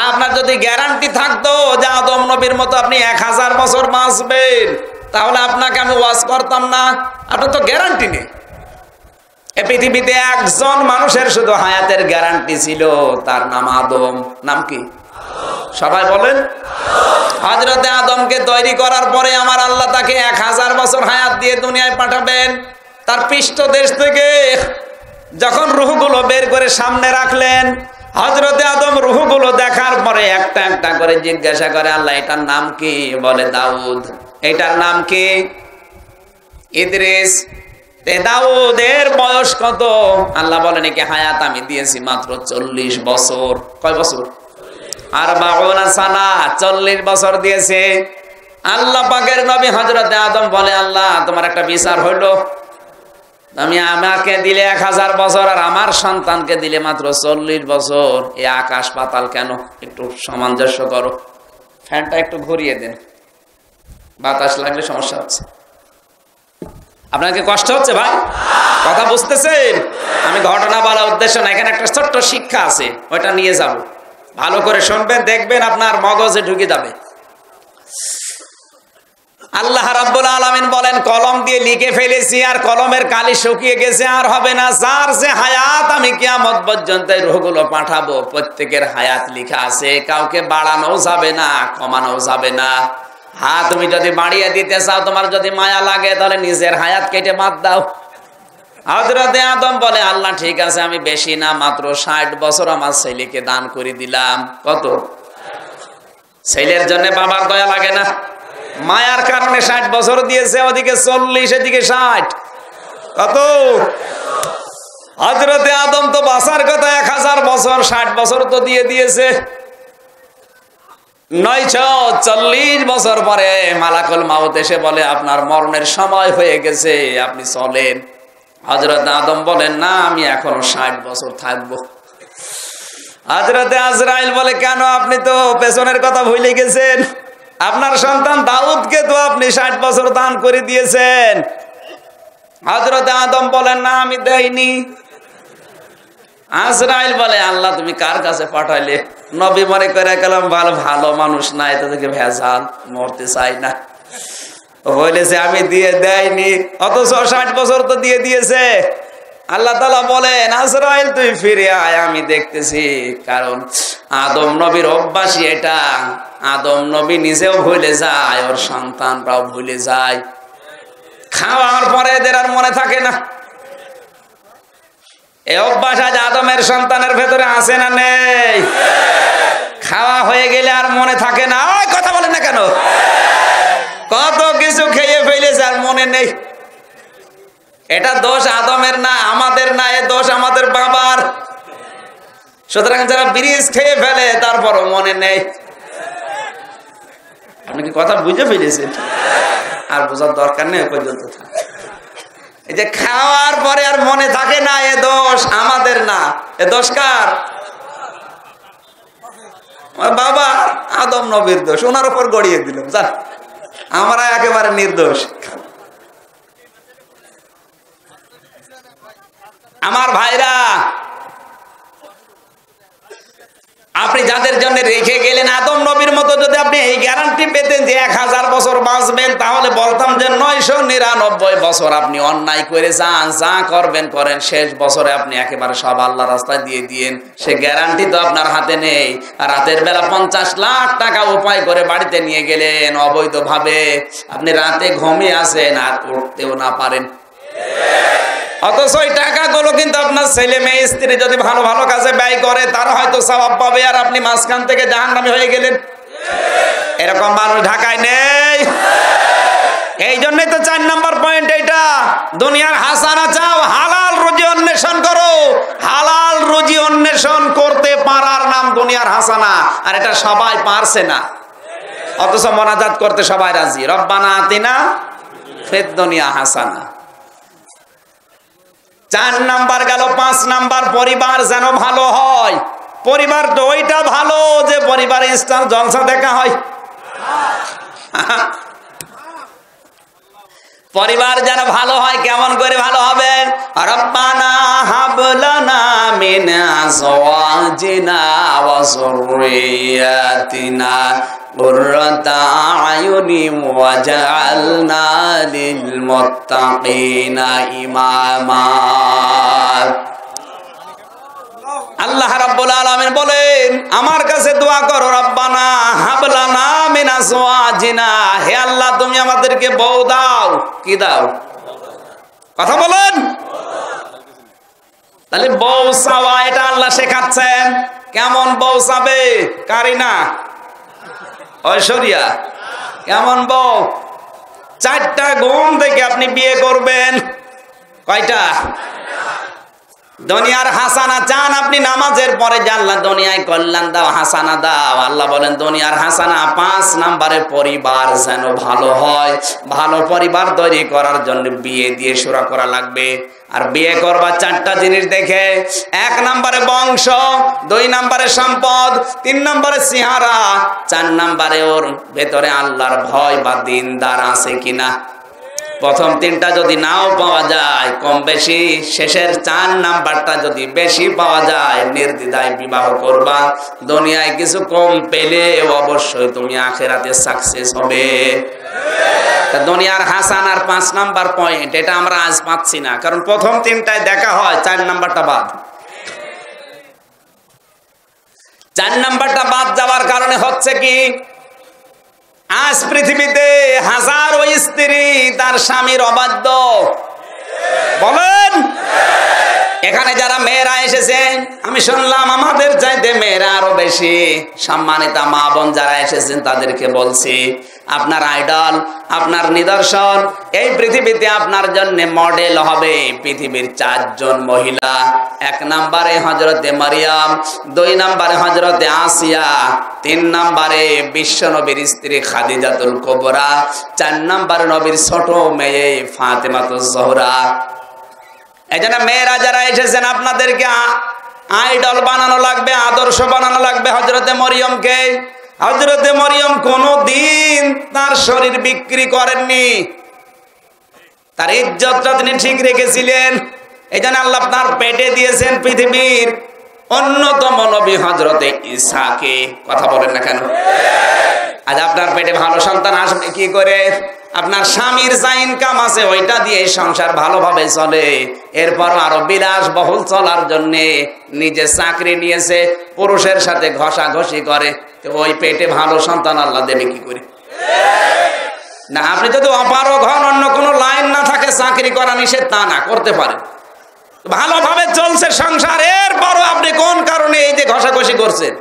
আপনার যদি গ্যারান্টি থাকতো যে আদম নবীর মতো আপনি 1000 বছর বাঁচবেন, তাহলে আপনাকে আমি ওয়াজ করতাম না। আপনার তো গ্যারান্টি নেই। এই পৃথিবীতে একজন মানুষের শুধু হায়াতের গ্যারান্টি ছিল, তার নাম আদম। নাম কি? সবাই বলেন। হযরতে আদমকে তৈরি করার পরে আমার আল্লাহ তাকে 1000 বছর হায়াত দিয়ে দুনিয়ায় পাঠাবেন। তার পৃষ্ঠদেশ থেকে যখন রূহগুলো বের করে সামনে রাখলেন, হযরতে আদম রূহগুলো দেখার পরে একটা একটা করে জিজ্ঞাসা করে, আল্লাহ এটার নাম কি? বলে দাউদ। এটার নাম কি? ইদ্রিস। দাউদের বয়স কত? আল্লাহ বলেন একে হায়াত আমি দিয়েছি মাত্র 40 বছর। কয় বছর? 40 সানা, 40 বছর দিয়েছে। আল্লাহ পাকের নবী হযরতে আদম বলে, আল্লাহ তোমার একটা বিচার হইলো, আমাকে দিলে 1000 বছর আর আমার সন্তানকে দিলে মাত্র 40 বছর। এই আকাশ পাতাল কেন? একটু সামঞ্জস্য করো। ফ্যানটা একটু ঘুরিয়ে দেন, বাতাস লাগলে সমস্যা হচ্ছে। আপনাকে কষ্ট হচ্ছে ভাই? কথা বুঝতেছেন? আমি ঘটনা বলার উদ্দেশ্য না, এখানে একটা ছোট্ট শিক্ষা আছে, ওইটা নিয়ে যাব। ভালো করে শুনবেন, দেখবেন আপনার মগজে ঢুকে যাবে। আল্লাহ রাব্বুল আলামিন বলেন, কলম দিয়ে লিখে ফেলেছি আর কলমের কালি শুকিয়ে গেছে, আর হবে না। যার যে হায়াত আমি কিয়ামত পর্যন্ত রূহগুলো পাঠাবো, প্রত্যেকের হায়াত লেখা আছে, কাউকে বাড়ানো যাবে না, কমানো যাবে না। হ্যাঁ, তুমি যদি বাড়িয়ে দিতে চাও, তোমার যদি মায়া লাগে, তাহলে নিজের হায়াত কেটে বাদ দাও। হযরতে আদম বলে আল্লাহ ঠিক আছে, আমি বেশি না মাত্র 60 বছর আমার ছেলেকে দান করে দিলাম। কত? ছেলের জন্য বাবার দয়া লাগে না? মায়ার কারণে 60 বছর দিয়েছে, ওদিকে 40, এদিকে 60। কত? হযরতে আদম তো বাঁচার কথা 1000 বছর, 60 বছর তো দিয়ে দিয়েছে। 940 বছর পরে মালাকুল মাউত এসে বলে আপনার মরণের সময় হয়ে গেছে, আপনি চলেন। হযরতে আদম বলেন না, আমি এখনো 60 বছর থাকবো। হযরতে আজরাইল বলে কেন? আপনি তো পেছনের কথা ভুলে গেছেন, আপনার সন্তান দাউদকে তো আপনি 60 বছর দান করে দিয়েছেন। হযরতে আদম বলেন না, আমি দেইনি। আজরাইল বলে আল্লাহ তুমি কার কাছে পাঠাইলে? নবী মনে করে গেলাম, ভালো মানুষ না, এটা থেকে ভেজাল, মরতে চাই না। বলেছে আমি দিয়ে দেয়নি, অথচ 60 বছর তো দিয়ে দিয়েছে। আল্লাহ তাআলা বলেন আজরাইল তুই ফিরে আয়, আমি দেখতেছি। কারণ আদম নবীর অভ্যাসই এটা, আদম নবী নিজেও ভুলে যায়, ওর সন্তানরাও ভুলে যায়। খাওয়ার পরে এদের আর মনে থাকে না। এই অভ্যাস আজ আদমের সন্তানের ভেতরে আছে না নেই? খাওয়া হয়ে গেলে আর মনে থাকে না। ওই কথা বলেন না কেন? কত কিছু খেয়ে ফেলেছে আর মনে নেই। এটা দোষ আদমের না, আমাদের না, এ দোষ আমাদের বাবার। সুতরাং যারা ব্রিজ খেয়ে ফেলে তারপরও মনে নেই। আপনি কি কথা বুঝে ফেলেছেন? আর বোঝার দরকার নেই পর্যন্ত। এই যে খাওয়ার পরে আর মনে থাকে না, এ দোষ আমাদের না, এ দোষ কার? বাবা আদম নবীর দোষ, ওনার উপর গড়িয়ে দিলাম। যা, আমরা একেবারে নির্দোষ। আমার ভাইরা, আপনি যাদের জন্য রেখে গেলেন আদম নবীর মতো যদি আপনি এই গ্যারান্টি পেতেন যে 1000 বছর বাঁচবেন, তাহলে বলতাম যে 999 বছর আপনি অন্যায় করে যান, যা করবেন করেন, শেষ বছরে আপনি একেবারে সব আল্লাহ রাস্তায় দিয়ে দিয়েন। সে গ্যারান্টি তো আপনার হাতে নেই। আর রাতের বেলা 50 লাখ টাকা উপায় করে বাড়িতে নিয়ে গেলেন অবৈধভাবে, আপনি রাতে ঘুমিয়ে আছেন আর উঠতেও না পারেন। অথচ ওই টাকাগুলো কিন্তু আপনার ছেলে মেয়ে স্ত্রী যদি ভালো ভালো কাজে ব্যয় করে, তারা হয়তো সওয়াব পাবে, আর আপনি মাঝখান থেকে জাহান্নামী হয়ে গেলেন। এরকম মানুষ ঢাকায় নেই। এই জন্যই তো 4 নম্বর পয়েন্ট এইটা, দুনিয়ার হাসানা চাও, হালাল রুজি অন্বেষণ করো। হালাল রুজি অন্বেষণ করতে পারার নাম দুনিয়ার হাসানা, আর এটা সবাই পারছে না। অথচ মোনাজাত করতে সবাই রাজি, রব্বানা আতিনা ফিদ দুনিয়া হাসানা। 4 নাম্বার গেল। 5 নাম্বার, পরিবার যেন ভালো হয়। পরিবার তো ওইটা ভালো যে পরিবারে স্টার জলসা দেখা হয়। পরিবার যেন ভালো হয়, কেমন করে ভালো হবে? রব্বানা হাব লানা মিন আজওয়াজিনা ওয়া যুররিয়াতিনা কুররাতা আয়ুনি ওয়াজআলনা লিল মুত্তাকিনা ইমামা। আল্লাহ রাব্বুল আলামিন বলেন আমার কাছে দোয়া করো, রব্বানা হাব লানা মিন আজওয়াজিনা, হে আল্লাহ তুমি আমাদেরকে বউ দাও। কি দাও? কথা বলেন। তাহলে বউ চাওয়া এটা আল্লাহ শেখাচ্ছেন। কেমন বউ চাবে? কারিনা, ঐশ্বরিয়া, কেমন বউ? 4টা গুণ থেকে আপনি বিয়ে করবেন। কয়টা? দুনিয়ার হাসানা চান আপনি, নামাজের পরে জানলা দুনিয়ায় কল্যাণ দাও, হাসানা দাও। আল্লাহ বলেন দুনিয়ার হাসানা 5 নম্বরে পরিবার যেন ভালো হয়। ভালো পরিবার তৈরি করার জন্য বিয়ে দিয়ে শুরু করা লাগবে। আর বিয়ে করবা 4টা জিনিস দেখে। 1 নম্বরে বংশ, 2 নম্বরে সম্পদ, 3 নম্বরে চেহারা, 4 নম্বরে ওর ভেতরে আল্লাহর ভয় বা দিনদার আছে কিনা। প্রথম 3টা যদি নাও পাওয়া যায় কম বেশি, শেষের 4 নাম্বারটা যদি বেশি পাওয়া যায় নির্দ্বিধায় বিবাহ করবা। দুনিয়ায় কিছু কম পেলে অবশ্যই তুমি আখিরাতে সাকসেস হবে। দুনিয়ার হাসানার 5 নাম্বার পয়েন্ট, এটা আমরা আজ পাচ্ছি না, কারণ প্রথম 3টায় দেখা হয়, 4 নাম্বারটা বাদ। 4 নাম্বারটা বাদ যাওয়ার কারণে হচ্ছে কি, আজ পৃথিবীতে হাজারো স্ত্রী তার স্বামীর অবাধ্য। বলেন। এখানে যারা মেয়েরা এসেছেন, আমি শুনলাম আমাদের চাইতে মেয়েরা আরো বেশি সম্মানিতা। মা বোন যারা এসেছেন তাদেরকে বলছি, আপনার আইডল, আপনার নিদর্শন এই পৃথিবীতে আপনার জন্য মডেল হবে পৃথিবীর 4 জন মহিলা। 1 নম্বরে হযরতে মারিয়াম, 2 নম্বরে হযরতে আসিয়া, 3 নম্বরে বিশ্ব নবীর স্ত্রী খাদিজাতুল কুবরা, 4 নম্বরে নবীর ছোট মেয়ে ফাতেমাতুজ জোহরা। এই জন্য মেয়েরা যারা এসেছেন আপনাদেরকে আইডল বানানো লাগবে, আদর্শ বানানো লাগবে হযরতে মরিয়মকে। হযরতে মরিয়ম কোনদিন তার শরীর বিক্রি করেননি, তার ইজ্জতটা তিনি ঠিক রেখেছিলেন। এই জন্য আল্লাহ তার পেটে দিয়েছেন পৃথিবীর অন্যতম নবী হযরতে ঈসাকে। কথা বলেন না কেন? আজ আপনার পেটে ভালো সন্তান আসবে কি করে? আপনার স্বামীর যা ইনকাম আছে ওইটা দিয়ে সংসার ভালোভাবে চলে। এরপর আরো বিলাসবহুল চলার জন্য নিজে চাকরি নিয়েছে, পুরুষের সাথে ঘষাঘষি করে। ওই পেটে ভালো সন্তান আল্লাহ দেবে কি করে? না, আপনি যদি অপারগ হন, অন্য কোনো লাইন না থাকে, চাকরি করা নিষেধ তা না, করতে পারেন, ভালোভাবে চলছে সংসার। এরপরও আপনি কোন কারণে এই যে ঘষাঘষি করছেন?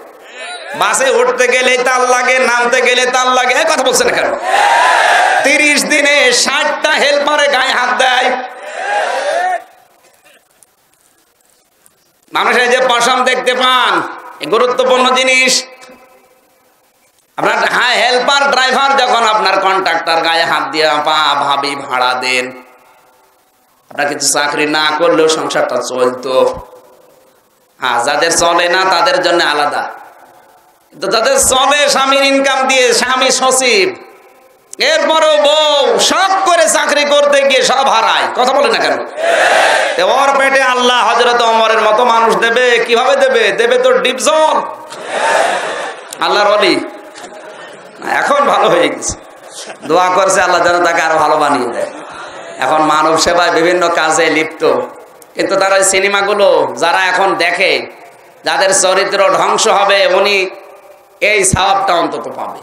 বাসে উঠতে গেলে তাল লাগে, নামতে গেলে তাল লাগে, কথা বলছেন না কেন? 30 দিনে 60টা হেল্পারে গায়ে হাত দেয়। মানুষের যে পশম দেখতে পান, গুরুত্বপূর্ণ জিনিস। আপনার হেল্পার ড্রাইভার যখন আপনার কন্ট্রাক্টর গায়ে হাত দিয়ে পা ভাবি ভাড়া দেন, আপনার কিছু চাকরি না করলেও সংসারটা চলতো। হ্যাঁ, যাদের চলে না তাদের জন্য আলাদা, কিন্তু যাদের চলে স্বামীর ইনকাম দিয়ে, স্বামী সচিব, এরপরেও বউ সব করে চাকরি করতে গিয়ে সব হারায়। কথা বলে না কেন? ওর পেটে আল্লাহ হযরত ওমরের মতো মানুষ দেবে। কিভাবে দেবে? দেবে তো ডিপজল। আল্লাহর ওলি এখন ভালো হয়ে গেছে, দোয়া করছে আল্লাহ যেন তাকে আরো ভালো বানিয়ে দেয়। এখন মানব সেবায় বিভিন্ন কাজে লিপ্ত। কিন্তু তারা সিনেমাগুলো যারা এখন দেখে, যাদের চরিত্র ধ্বংস হবে, উনি এই সওয়াবটা অন্তত পাবে।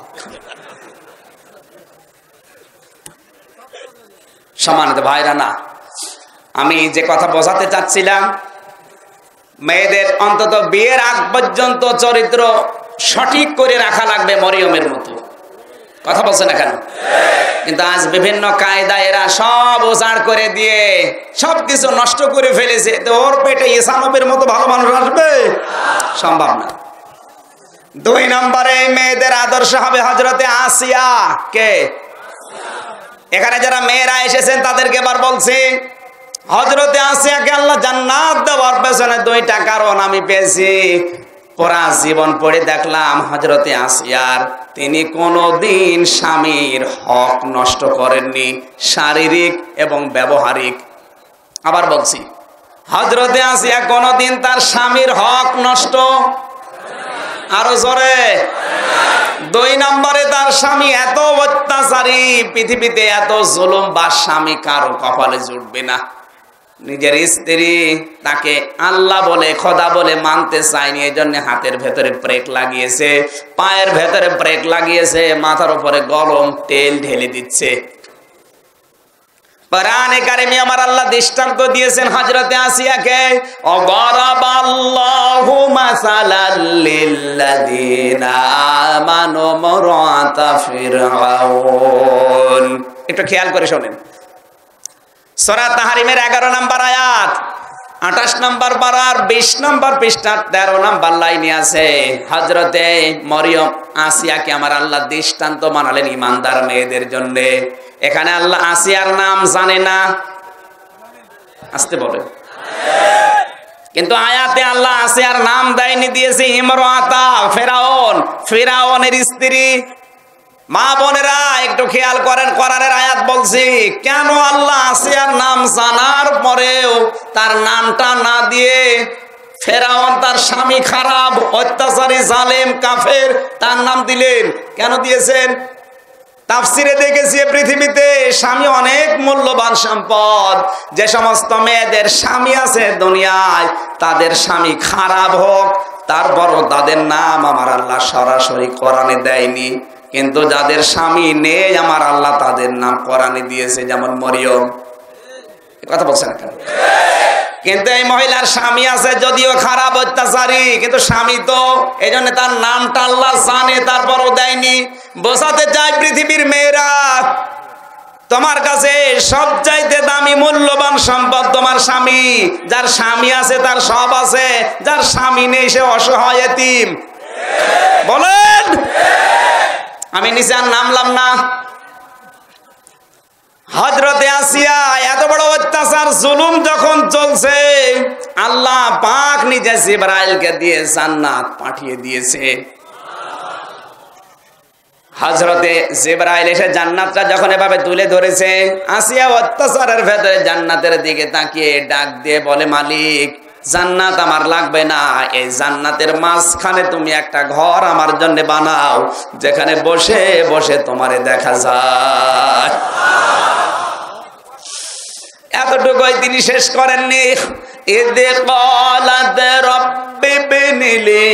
সম্মানিত ভাইরা, না, আমি যে কথা বোঝাতে চাচ্ছিলাম, মেয়েদের অন্তত বিয়ের আগ পর্যন্ত চরিত্র সঠিক করে রাখা লাগবে মরিয়মের মতো। কথা বলছে না কেন? কিন্তু আজ বিভিন্ন কায়দা এরা সব উজাড় করে দিয়ে সবকিছু নষ্ট করে ফেলেছে। তো ওর পেটে ঈসা নবীর মতো ভালো মানুষ আসবে? সম্ভব না। 2 নম্বরে মেয়েদের আদর্শ হবে হযরতে আসিয়া। কে? এখানে যারা মেয়েরা এসেছেন তাদেরকে এবার বলছি, হযরতে আসিয়াকে আল্লাহ জান্নাত দেওয়ার পেছনে 2টা কারণ আমি পেয়েছি। পুরা জীবন পড়ে দেখলাম হযরতে আসিয়ার তিনি কোনোদিন স্বামীর হক নষ্ট করেননি, শারীরিক এবং ব্যবহারিক। আবার বলছি, হযরতে আসিয়া কোনোদিন তার স্বামীর হক নষ্ট, আরো জোরে, 2 নম্বরে তার স্বামী এত অত্যাচারী, পৃথিবীতে এত জুলুম বা স্বামী কারো কপালে জুটবে না। নিজের স্ত্রী তাকে আল্লাহ বলে, খোদা বলে মানতে চায়নি, এই জন্য হাতের ভেতরে ব্রেক লাগিয়েছে, পায়ের ভেতরে ব্রেক লাগিয়েছে, মাথার উপরে গরম তেল ঢেলে দিচ্ছে। কোরআনে কারিমে আমার আল্লাহ দৃষ্টান্ত দিয়েছেন হযরতে আসিয়াকে, অগরাবাল্লাহু মাসালাল লিল্লাযিনা আমানু মুরাতা ফিরআউন। একটু খেয়াল করে শোনেন, সূরা তাহরিমের 11 নম্বর আয়াত, 28 নম্বর পারার 20 নম্বর পৃষ্ঠা 13 নম্বর লাইনে আছে, হযরতে মরিয়ম আসিয়াকে আমার আল্লাহ দৃষ্টান্ত বানালেন ইমানদার মেয়েদের জন্য। এখানে আল্লাহ আসিয়ার নাম জানে না, আসতে বলে, কিন্তু আয়াতে আল্লাহ আসিয়ার নাম দেয়নি, দিয়েছে ইমরাতা ফিরাউন, ফিরাউনের স্ত্রী। মা বোনেরা একটু খেয়াল করেন, কোরআনের আয়াত বলছি, কেন আল্লাহ আসিয়ার নাম জানার পরেও তার নামটা না দিয়ে ফেরাউন তার স্বামী খারাপ, অত্যাচারী, জালেম, কাফের, তার নাম দিলেন? কেন দিয়েছেন? তাফসিরে দেখেছি পৃথিবীতে স্বামী অনেক মূল্যবান সম্পদ। যে সমস্ত মেয়েদের স্বামী আছে দুনিয়ায়, তাদের স্বামী খারাপ হোক, তারপরও তাদের নাম আমার আল্লাহ সরাসরি কোরআনে দেয়নি। কিন্তু যাদের স্বামী নেই আমার আল্লাহ তাদের নাম কোরআনে দিয়েছে, যেমন মরিয়ম। কথা বলছেন না কেন? কিন্তু এই মহিলার স্বামী আছে, যদিও খারাপ অত্যাচারী, কিন্তু স্বামী তো, এই জন্য তার নামটা আল্লাহ জানে, তারপরও দেয়নি। বোঝাতে চাই পৃথিবীর মেয়েরা, তোমার কাছে সবচাইতে দামি মূল্যবান সম্পদ তোমার স্বামী। যার স্বামী আছে তার সব আছে, যার স্বামী নেই সে অসহায় এতিম। বলেন, আমি নিচে আর নামলাম না। হযরতে আসিয়া এত বড় অত্যাচার জুলুম যখন চলছে, আল্লাহ পাক নিজে জিবরাইলকে দিয়ে জান্নাত পাঠিয়ে দিয়েছে। হযরতে জিবরাইল এসে জান্নাতটা যখন এভাবে তুলে ধরেছে, আসিয়া অত্যাচারের ভেতরে জান্নাতের দিকে তাকিয়ে ডাক দিয়ে বলে, মালিক, জান্নাত আমার লাগবে না, এই জান্নাতের মাঝখানে তুমি একটা ঘর আমার জন্য বানাও, যেখানে বসে বসে তোমারে দেখা যায়। এতটুকুই তিনি শেষ করেননি। ইদে ক্বালাত রাব্বি বিনিলি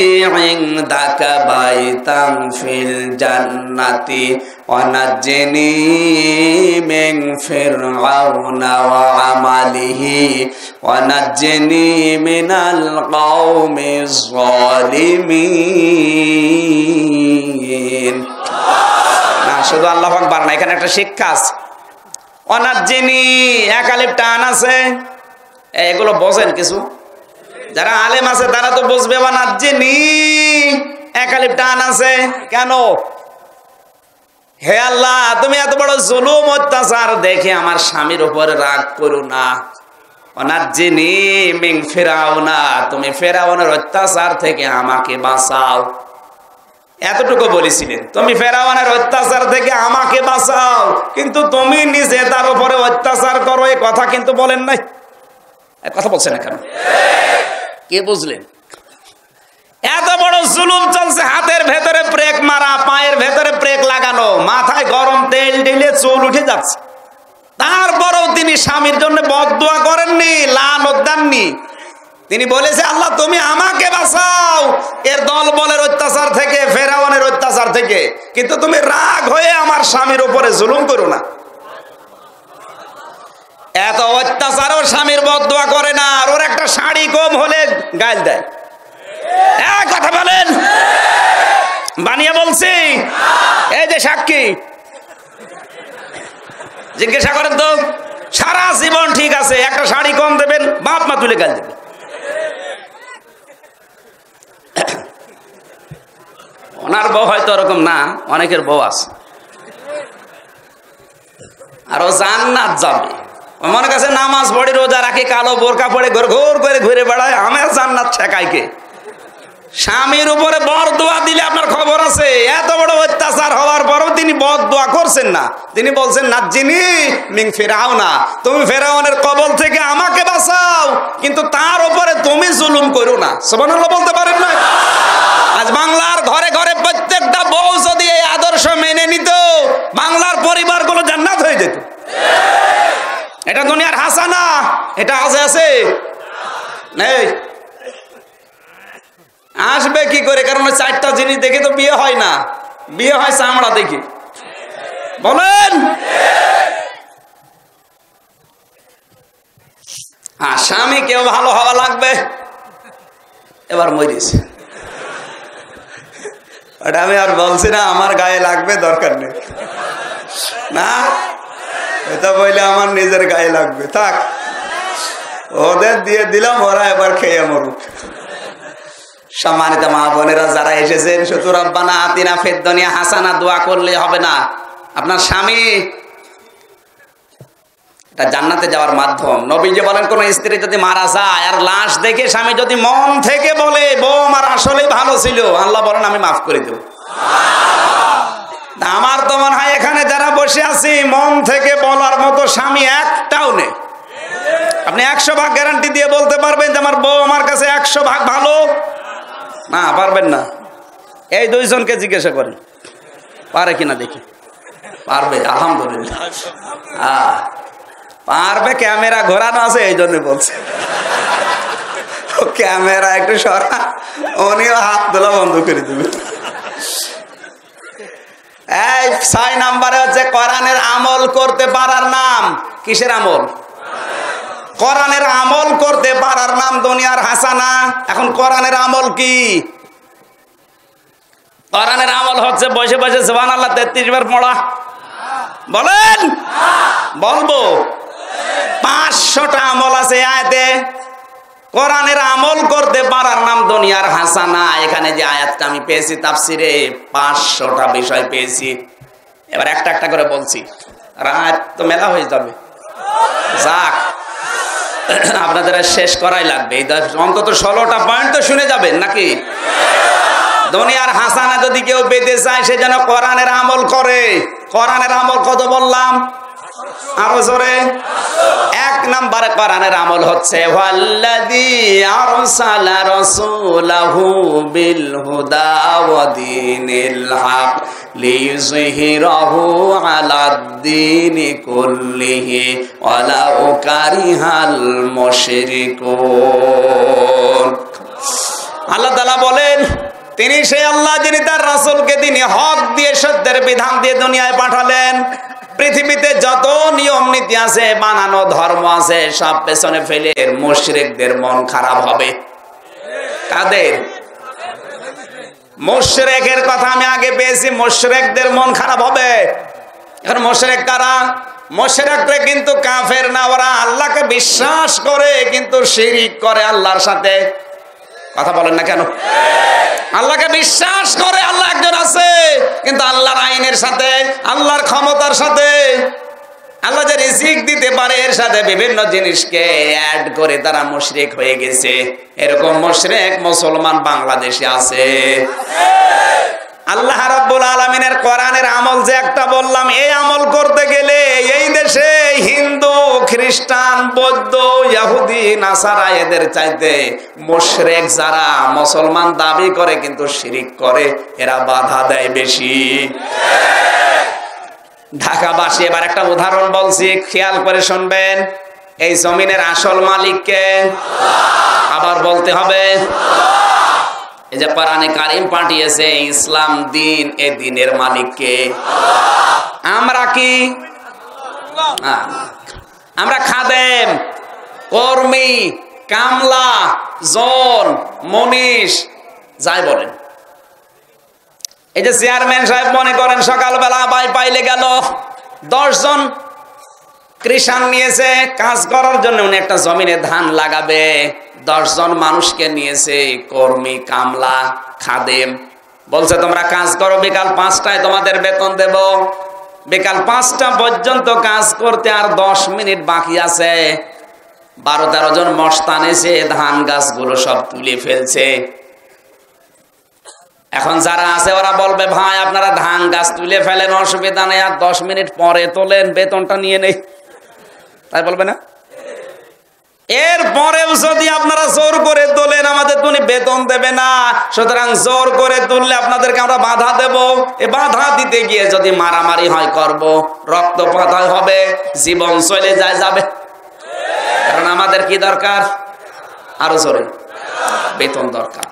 ইনদাকা বাইতান ফিল জান্নাতি ওয়া নাজ্জিনি মিন ফিরআউনা ওয়া আমালিহি ওয়া নাজ্জিনি মিনাল কওমিজ যালিমিন। না, শুধু আল্লাহু আকবার না, এখানে একটা শিক্ষা আছে। অনাজ্জিনি এক আলিফ টান আছে, এগুলো বোঝেন কিছু? যারা আলেম আছে তারা তো বুঝবে। অনাজ্জিনি এক আলিফ টান আছে কেন? হে আল্লাহ, তুমি এত বড় জুলুম অত্যাচার দেখে আমার স্বামীর উপরে রাগ করো না। অনাজ্জিনি মিন ফিরআউনা, তুমি ফেরাউনের অত্যাচার থেকে আমাকে বাঁচাও। এতটুকু বলেছিলেন, তুমি ফেরাউনের অত্যাচার থেকে আমাকে বাঁচাও, কিন্তু তুমি নিজে তার উপরে অত্যাচার করো, এই কথা কিন্তু বলেন নাই। কথা বলছেন না কেন? কে বুঝলেন? এত বড় জুলুম চলছে, হাতের ভেতরে ব্রেক মারা, পায়ের ভেতরে ব্রেক লাগানো, মাথায় গরম তেল ঢেলে চুল উঠে যাচ্ছে, তারপরেও তিনি স্বামীর জন্য বদদুয়া করেননি, লানত দেননি। তিনি বলেছে, আল্লাহ তুমি আমাকে বাঁচাও এর দলবলের অত্যাচার থেকে, ফেরাউনের অত্যাচার থেকে, কিন্তু তুমি রাগ হয়ে আমার স্বামীর উপরে জুলুম করো না। এত অত্যাচারও স্বামীর বদদুয়া করে না, আর ওর একটা শাড়ি কম হলে গাল দেয়। কথা বলেন, বানিয়ে বলছি, এই যে সাক্ষী, জিজ্ঞাসা করেন তো, সারা জীবন ঠিক আছে, একটা শাড়ি কম দেবেন, বাপ মা তুলে গাল দেবেন। ওনার বউ হয়তো ওরকম না, অনেকের বউ আছে, আর ও জান্নাত যাবে। মনে কাছে নামাজ পড়ে, রোজা রাখে, কালো বোরকা পড়ে ঘর ঘোর করে ঘুরে বেড়ায়, আমার জান্নাত ঠেকায় কে? স্বামীর উপরে বরদোয়া দিলে আপনার খবর আছে। এত বড় অত্যাচার হওয়ার পরও তিনি বরদোয়া করছেন না, তিনি বলছেন, নাজ্জিনি মিন ফিরআউনা, তুমি ফেরাউনের কবল থেকে আমাকে বাঁচাও, কিন্তু তার উপরে তুমি জুলুম করো না। সুবহানাল্লাহ বলতে পারেন না? আজ বাংলার ঘরে ঘরে প্রত্যেকটা বউ যদি এই আদর্শ মেনে নিত, বাংলার পরিবারগুলো জান্নাত হয়ে যেত। এটা দুনিয়ার হাসানা, এটা আছে নেই, আসবে কি করে? কারণ চারটা জিনিস দেখে তো বিয়ে হয় না, বিয়ে হয় চামড়া দেখে। বলেন, স্বামী কেউ ভালো হওয়া লাগবে। এবার মরিছে, ওটা আমি আর বলছি না, আমার গায়ে লাগবে, দরকার নেই না, এটা বললে আমার নিজের গায়ে লাগবে, থাক, ওদের দিয়ে দিলাম, ওরা এবার খেয়ে মরুক। সম্মানিত মা বোনেরা যারা এসেছেন, শুধু রব্বানা আতিনা ফিদ দুনিয়া হাসানা দোয়া করলে হবে না। আপনার স্বামী এটা জান্নাতে যাওয়ার মাধ্যম। নবীজি বলেন, কোন স্ত্রী যদি মারা যায় আর লাশ দেখে স্বামী যদি মন থেকে বলে, বউ আমার আসলেই ভালো ছিল, আল্লাহ বলেন আমি মাফ করে দেব। আমার তো মনে হয় এখানে যারা বসে আছি, মন থেকে বলার মতো স্বামী একটাও নেই। আপনি 100 ভাগ গ্যারান্টি দিয়ে বলতে পারবেন যে আমার বউ আমার কাছে 100 ভাগ ভালো? না, পারবেন না। এই দুইজনকে জিজ্ঞাসা করেন, পারে কিনা দেখি। পারবে, আলহামদুলিল্লাহ পারবে। ক্যামেরা ঘোরানো আছে, এই জন্য বলছে। ক্যামেরা একটু সরা, উনিও হাত তোলা বন্ধ করে দেবে। এই 6 নম্বরে হচ্ছে কোরআনের আমল করতে পারার নাম। কিসের আমল? কোরআনের আমল করতে পারার নাম দুনিয়ার হাসানা। এখন কোরআনের আমল কি? কোরআনের আমল হচ্ছে বসে বসে সুবহানাল্লাহ 33 বার পড়া। বলেন, বলবো 500টা আমল আছে আয়াতে। কোরআনের আমল করতে পারার নাম দুনিয়ার হাসানা। এখানে যে আয়াতটা আমি পেয়েছি তাফসিরে 500টা বিষয় পেয়েছি। এবার একটা একটা করে বলছি, রাত তো মেলা হয়ে যাবে। যাক, আপনাদের শেষ করাই লাগবে। অন্তত 16টা পয়েন্ট তো শুনে যাবেন নাকি? দুনিয়ার হাসানা যদি কেউ পেতে চায় সে যেন কোরআনের আমল করে। কোরআনের আমল কত বললাম? আরো জোরে। 1 নম্বরে কোরআনের আমল হচ্ছে ওয়াল্লাযী আরসালা রাসূলাহু বিল হুদা ওয়া দীনিল হক লিইয়ুযহিরাহু আলাদ-দীনি কুল্লিহি ওয়ালাউ কারিহাল মুশরিকুন। আল্লাহ তাআলা বলেন, তিনি সেই আল্লাহ যিনি তার রাসূলকে তিনি হক দিয়ে সত্যের বিধান দিয়ে দুনিয়ায় পাঠালেন। পৃথিবীতে যত নিয়ম নীতি আছে, বানানো ধর্ম আছে, সব পেছনে ফেলে মুশরিকদের মন খারাপ হবে। কাদের? মুশরিকের কথা আমি আগে পেয়েছি, মুশরিকদের মন খারাপ হবে। এখন মুশরিক কারা? মুশরিকরা কিন্তু কাফের না, ওরা আল্লাহকে বিশ্বাস করে কিন্তু শিরিক করে আল্লাহর সাথে। কথা বলেন না কেন? আল্লাহকে বিশ্বাস করে আল্লাহ একজন আছে, কিন্তু আল্লাহর আইনের সাথে, আল্লাহর ক্ষমতার সাথে, আল্লাহ যে রিজিক দিতে পারে এর সাথে বিভিন্ন জিনিসকে অ্যাড করে তারা মুশরিক হয়ে গেছে। এরকম মুশরিক মুসলমান বাংলাদেশে আছে। আল্লাহ রাব্বুল আলামিনের কোরআনের আমল যে একটা বললাম, এই আমল করতে গেলে এই দেশে হিন্দু, খ্রিস্টান, বৌদ্ধ, ইহুদি, নাসারা এদের চাইতে মুশরিক যারা মুসলমান দাবি করে কিন্তু শিরিক করে, এরা বাধা দেয় বেশি। ঢাকাবাসী, এবার একটা উদাহরণ বলছি, খেয়াল করে শুনবেন। এই জমিনের আসল মালিককে আবার বলতে হবে। এই যে কোরআনে কারীম পাঠিয়েছে ইসলাম দিন, এই দিনের মালিককে। আমরা কি? আমরা খাদেম, কর্মী, কামলা, জন, মনীষ, যাই বলেন। এই যে চেয়ারম্যান সাহেব মনে করেন সকালবেলা বাই পাইলে গেল 10 জন কৃষাণ নিয়েছে কাজ করার জন্য, উনি একটা জমিনে ধান লাগাবে। 10 জন মানুষকে নিয়েছে, কর্মী, কামলা, খাদেম। বলছে তোমরা কাজ করো, বিকাল 5টায় তোমাদের বেতন দেব। বিকাল 5টা পর্যন্ত কাজ করতে আর 10 মিনিট বাকি আছে। 12-13 জন মস্তান এসে ধান গাছগুলো সব তুলে ফেলছে। এখন যারা আছে ওরা বলবে, ভাই আপনারা ধান গাছ তুলে ফেলেন, অসুবিধা নেই, আর 10 মিনিট পরে তোলেন, বেতনটা নিয়ে নেই। তাই বলবে না? এরপরেও যদি আপনারা জোর করে তোলেন, আমাদের তো উনি বেতন দেবে না, সুতরাং জোর করে তুললে আপনাদেরকে আমরা বাধা দেব। এ বাধা দিতে গিয়ে যদি মারামারি হয় করব, রক্তপাত হবে, জীবন চলে যাবে। কারণ আমাদের কি দরকার? আরো জোরে বেতন দরকার।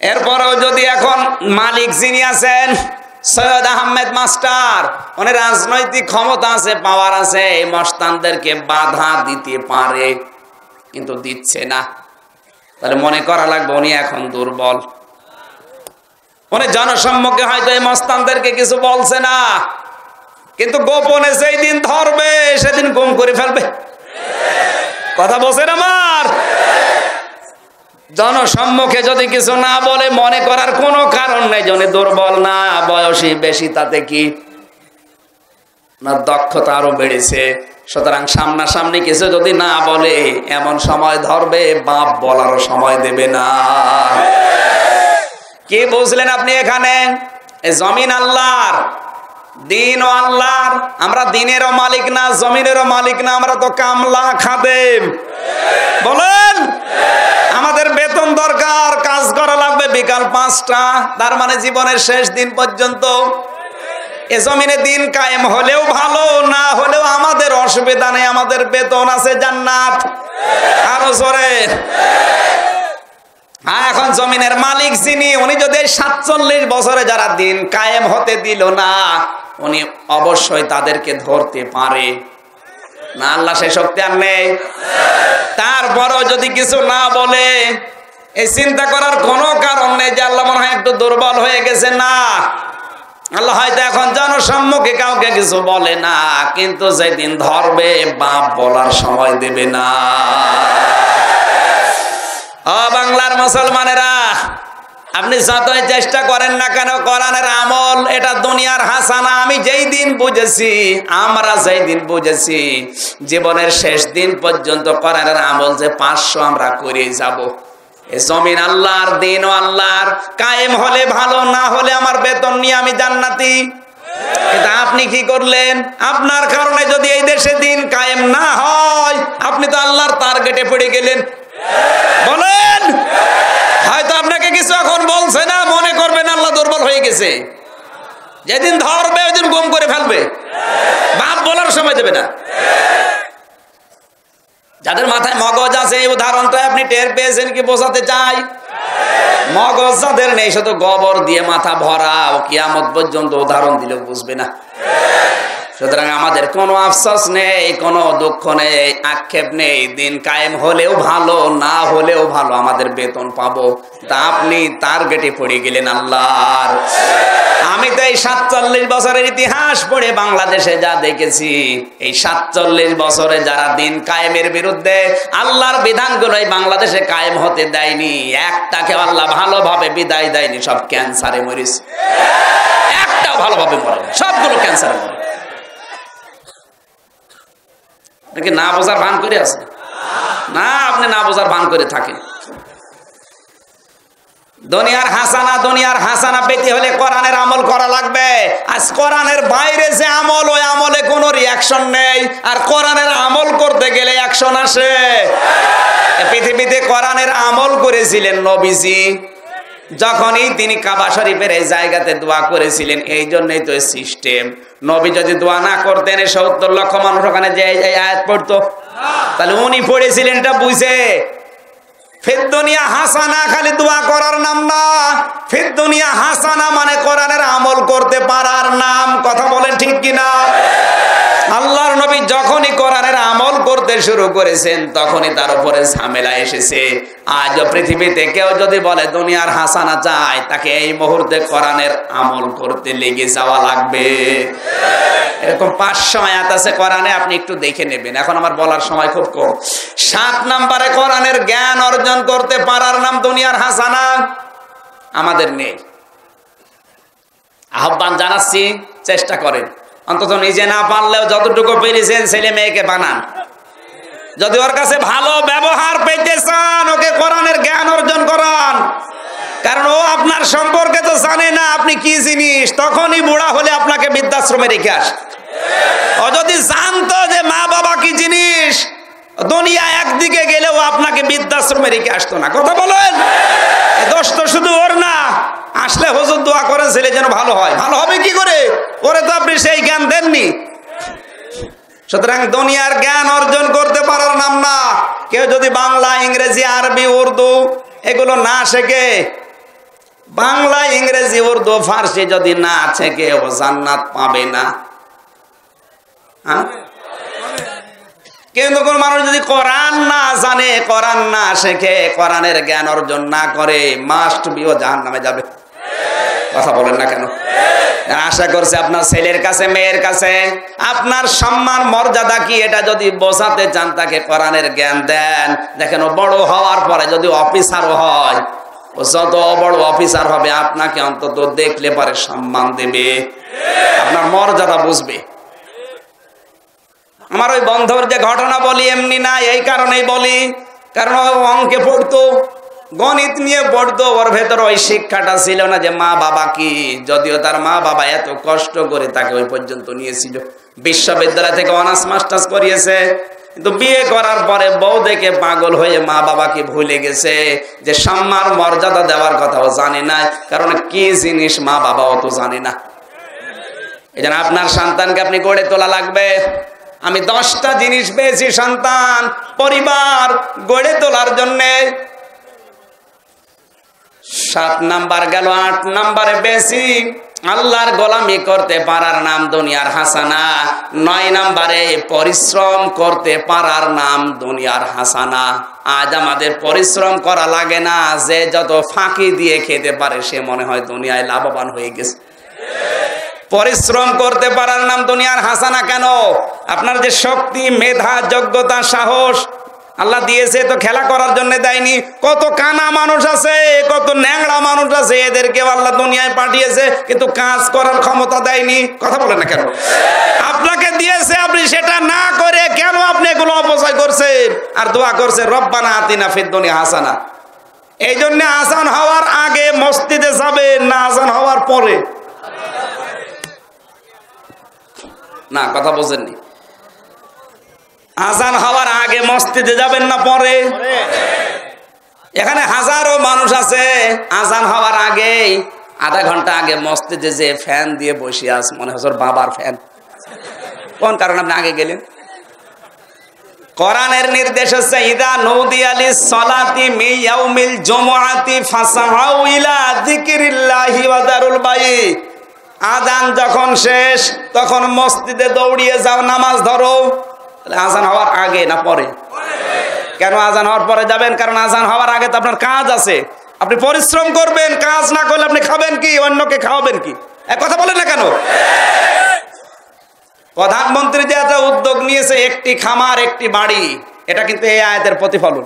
এরপরেও যদি এখন মালিক যিনি আছেন সৈয়দ আহমেদ মাস্টার, উনি রাজনৈতিক ক্ষমতা আছে, পাওয়ার আছে, এই মস্তানদেরকে বাধা দিতে পারে, কিন্তু দিচ্ছে না। তাহলে মনে করা লাগবে উনি এখন দুর্বল। উনি জনসম্মুখে হয়তো এই মস্তানদেরকে কিছু বলছে না, কিন্তু গোপনে যেই দিন ধরবে সেদিন গুম করে ফেলবে। কথা বলছেন আমার? জনসম্মুখে যদি কিছু না বলে মনে করার কোনো কারণ নেই যে উনি দুর্বল না, বয়সী বেশি, তাতে কি না, দক্ষতা আরো বেড়েছে। সুতরাং সামনাসামনি কিছু যদি না বলে এমন সময় ধরবে বাপ বলারও সময় দেবে না। কি বুঝলেন আপনি? এখানে জমিন আল্লাহর, দিন ও আল্লাহর। আমরা দিনেরও মালিক না, জমিনেরও মালিক না, আমরা তো কামলা, খাদেম। বলেন, আমাদের বেতন দরকার, কাজ করা লাগবে বিকাল 5টা, তার মানে জীবনের শেষ দিন পর্যন্ত। এ জমিনে দিন কায়েম হলেও ভালো, না হলেও আমাদের অসুবিধা নেই, আমাদের বেতন আছে জান্নাত। আরো জোরে। হ্যাঁ, এখন জমিনের মালিক যিনি, উনি যদি 47 বছরে যারা দিন কায়েম হতে দিল না, উনি অবশ্যই তাদেরকে ধরতে পারে। না আল্লাহ সেই শক্তি আর নেই? তারপরও যদি কিছু না বলে এই চিন্তা করার কোনো কারণ নেই যে আল্লাহ মনে হয় একটু দুর্বল হয়ে গেছে। না, আল্লাহ হয়তো এখন জনসম্মুখে কাউকে কিছু বলে না, কিন্তু যেদিন ধরবে বাপ বলার সময় দেবে না। ও বাংলার মুসলমানেরা, আপনি যতই চেষ্টা করেন না কেন, কোরআনের আমল এটা দুনিয়ার হাসানা। আমি যেই দিন বুঝেছি, আমরা যেই দিন বুঝেছি, জীবনের শেষ দিন পর্যন্ত কোরআনের আমল যে 500 আমরা করে যাব। এই জমিন আল্লাহর, দিন ও আল্লাহর, কায়েম হলে ভালো, না হলে আমার বেতন নিয়ে আমি জান্নাতি। কিন্তু আপনি কি করলেন? আপনার কারণে যদি এই দেশে দিন কায়েম না হয়, আপনি তো আল্লাহর টার্গেটে পড়ে গেলেন। বলেন, হয়তো আপনাকে কিছু এখন বলছে না, মনে করবেন আল্লাহ দুর্বল হয়ে গেছে। যেদিন ধরবে ওই দিন গুম করে ফেলবে, বাপ বলার সময় দেবে না। যাদের মাথায় মগজ আছে, এই উদাহরণটা আপনি টের পেয়েছেন কি বোঝাতে চাই? মগজ যাদের নেই, শুধু গোবর দিয়ে মাথা ভরা, ও কিয়ামত পর্যন্ত উদাহরণ দিলেও বুঝবে না। সুতরাং আমাদের কোনো আফসোস নেই, কোনো দুঃখ নেই, আক্ষেপ নেই। দিন কায়েম হলেও ভালো, না হলেও ভালো, আমাদের বেতন পাবো। তা আপনি টার্গেটে পড়ে গেলেন আল্লাহর। আমি তো এই 47 বছরের ইতিহাস পড়ে বাংলাদেশে যা দেখেছি, এই 47 বছরে যারা দিন কায়েমের বিরুদ্ধে আল্লাহর বিধানগুলো এই বাংলাদেশে কায়েম হতে দেয়নি, একটাকে আল্লাহ ভালোভাবে বিদায় দেয়নি। সব ক্যান্সারে মরিস, একটাও ভালোভাবে মরে, সবগুলো ক্যান্সারে মরে। নাকি না বোঝার ভান করে আছে? না, আপনি না বোঝার ভান করে থাকেন। দুনিয়ার হাসানা পেতে হলে কোরআনের আমল করা লাগবে। আজ কোরআনের বাইরে যে আমল, ওই আমলে কোনো রিয়াকশন নেই। আর কোরআনের আমল করতে গেলে অ্যাকশন আসে। পৃথিবীতে কোরআনের আমল করেছিলেন নবীজি, যখনই তিনি কাবা শরীফের এই জায়গাতে দোয়া করেছিলেন। এই জন্যই তো সিস্টেম। নবী যদি দোয়া না করতেন, 70 লক্ষ মানুষ ওখানে যে আয়াত পড়তো, তাহলে উনি পড়েছিলেন এটা বুঝে। ফিদ দুনিয়া হাসানা খালি দোয়া করার নাম না, ফিদ দুনিয়া হাসানা মানে কোরআনের আমল করতে পারার নাম। কথা বলেন ঠিক কিনা? আল্লাহর নবী যখনই কোরআনের আমল করতে শুরু করেছেন, তখনই তার উপরে ঝামেলা এসেছে। আজ পৃথিবীতে কেউ যদি বলে দুনিয়ার হাসানা চায়, তাকে এই মুহূর্তে কোরআনের আমল করতে লেগে যাওয়া লাগবে। এরকম 500 আয়াত আছে কোরআনে, আপনি একটু দেখে নেবেন। এখন আমার বলার সময় খুব কম। 7 নম্বরে কোরআনের জ্ঞান অর্জন করতে পারার নাম দুনিয়ার হাসানা। আমাদের নেই। আহ্বান জানাচ্ছি, চেষ্টা করেন। অন্তত নিজে না পারলেও যতটুকু পেরেছেন ছেলে মেয়েকে বানান। যদি ওর কাছে ভালো ব্যবহার পেতে চান, ওকে কোরআনের জ্ঞান অর্জন করান। কারণ ও আপনার সম্পর্কে তো জানে না আপনি কি জিনিস। তখনই বুড়া হলে আপনাকে বৃদ্ধাশ্রমে রেখে আসে। ও যদি জানতো যে মা বাবা কি জিনিস, দুনিয়া একদিকে গেলেও আপনাকে বৃদ্ধাশ্রমে রেখে আসতো না। কথা বলেন, দোষ তো শুধু ওর না। আসলে হুজুর দোয়া করেন ছেলে যেন ভালো হয়। ভালো হবে কি করে? ওরে তো আপনি সেই জ্ঞান দেননি। সুতরাং দুনিয়ার জ্ঞান অর্জন করতে পারার নাম না। কেউ যদি বাংলা, ইংরেজি, আরবি, উর্দু এগুলো না শেখে, বাংলা, ইংরেজি, উর্দু, ফার্সি যদি না শেখে, ও জান্নাত পাবে না। কিন্তু কোন মানুষ যদি কোরআন না জানে, কোরআন না শেখে, কোরআনের জ্ঞান অর্জন না করে, মাস্ট বি ও জাহান্নামে যাবে। কথা বলেন না কেন? আশা করছে আপনার ছেলের কাছে, মেয়ের কাছে আপনার সম্মান মর্যাদা কি, এটা যদি বোঝাতে চান, তাকে কোরআনের জ্ঞান দেন। দেখেন, ও বড় হওয়ার পরে যদি অফিসারও হয়, ও যত বড় অফিসার হবে, আপনাকে অন্তত দেখলে পরে সম্মান দেবে, আপনার মর্যাদা বুঝবে। আমার ওই বন্ধুর যে ঘটনা বলি, এমনি না, এই কারণেই বলি, কারণ ও অঙ্কে পড়তো, গণিত নিয়ে পড়তো। ওর ভেতর ওই শিক্ষাটা ছিল না যে মা বাবা কি। যদিও তার মা বাবা এত কষ্ট করে তাকে ওই পর্যন্ত নিয়েছিল, বিশ্ববিদ্যালয় থেকে অনার্স মাস্টার্স করিয়েছে, কিন্তু বিয়ে করার পরে বউ দেখে পাগল হয়ে মা বাবাকে ভুলে গেছে। যে সম্মান মর্যাদা দেওয়ার কথাও জানে না, কারণ কি জিনিস মা বাবাও তো জানে না। এই জন্য আপনার সন্তানকে আপনি গড়ে তোলা লাগবে। আমি 10টা জিনিস পেয়েছি সন্তান, পরিবার গড়ে তোলার জন্যে। 7 নাম্বার গেল, 8 নাম্বারে বেশি আল্লাহর গোলামি করতে পারার নাম দুনিয়ার হাসানা। 9 নম্বরে পরিশ্রম করতে পারার নাম দুনিয়ার হাসানা। আজ আমাদের পরিশ্রম করা লাগে না, যে যত ফাঁকি দিয়ে খেতে পারে সে মনে হয় দুনিয়ায় লাভবান হয়ে গেছে। পরিশ্রম করতে পারার নাম দুনিয়ার হাসানা। কেন? আপনার যে শক্তি, মেধা, যোগ্যতা, সাহস আল্লাহ দিয়েছে তো খেলা করার জন্য দেয়নি। কত কানা মানুষ আছে, কত ন্যাংড়া মানুষ আছে, এদেরকে আল্লাহ দুনিয়ায় পাঠিয়েছে কিন্তু কাজ করার ক্ষমতা দেয়নি। কথা বলেন না কেন? আপনাকে দিয়েছে, আপনি সেটা না করে কেন আপনি এগুলো অপচয় করছেন আর দোয়া করছেন রব্বানা আতিনা ফিদ দুনিয়া হাসানা। এই জন্য আজান হওয়ার আগে মসজিদে যাবেন না আজান হওয়ার পরে? না, কথা বোঝেননি। আজান হওয়ার আগে মসজিদে যাবেন না পরে? এখানে হাজারো মানুষ আছে আজান হওয়ার আগে আধা ঘন্টা আগে মসজিদে যে ফ্যান দিয়ে বসে আছে, মনে হচ্ছে বাবার ফ্যান। কোন কারণে আপনি আগে গেলেন? কোরআনের নির্দেশ হচ্ছে ইদা নুদিয়া লিস-সালাতি মিন ইয়াউমিল জুমআতি ফাসআউ ইলা যিকরিল্লাহি ওয়া দারুল বাই। আজান যখন শেষ তখন মসজিদে দৌড়িয়ে যাও, নামাজ ধরো। আজান হওয়ার আগে না পরে? কেন আজান হওয়ার পরে যাবেন? কারণ আজান হওয়ার আগে তো আপনার কাজ আছে, আপনি পরিশ্রম করবেন। কাজ না করলে আপনি খাবেন কি? অন্যকে খাওয়াবেন কি? এক কথা বলেন না কেন? প্রধানমন্ত্রী যে একটা উদ্যোগ নিয়েছে, একটি খামার একটি বাড়ি, এটা কিন্তু এই আয়াতের প্রতিফলন।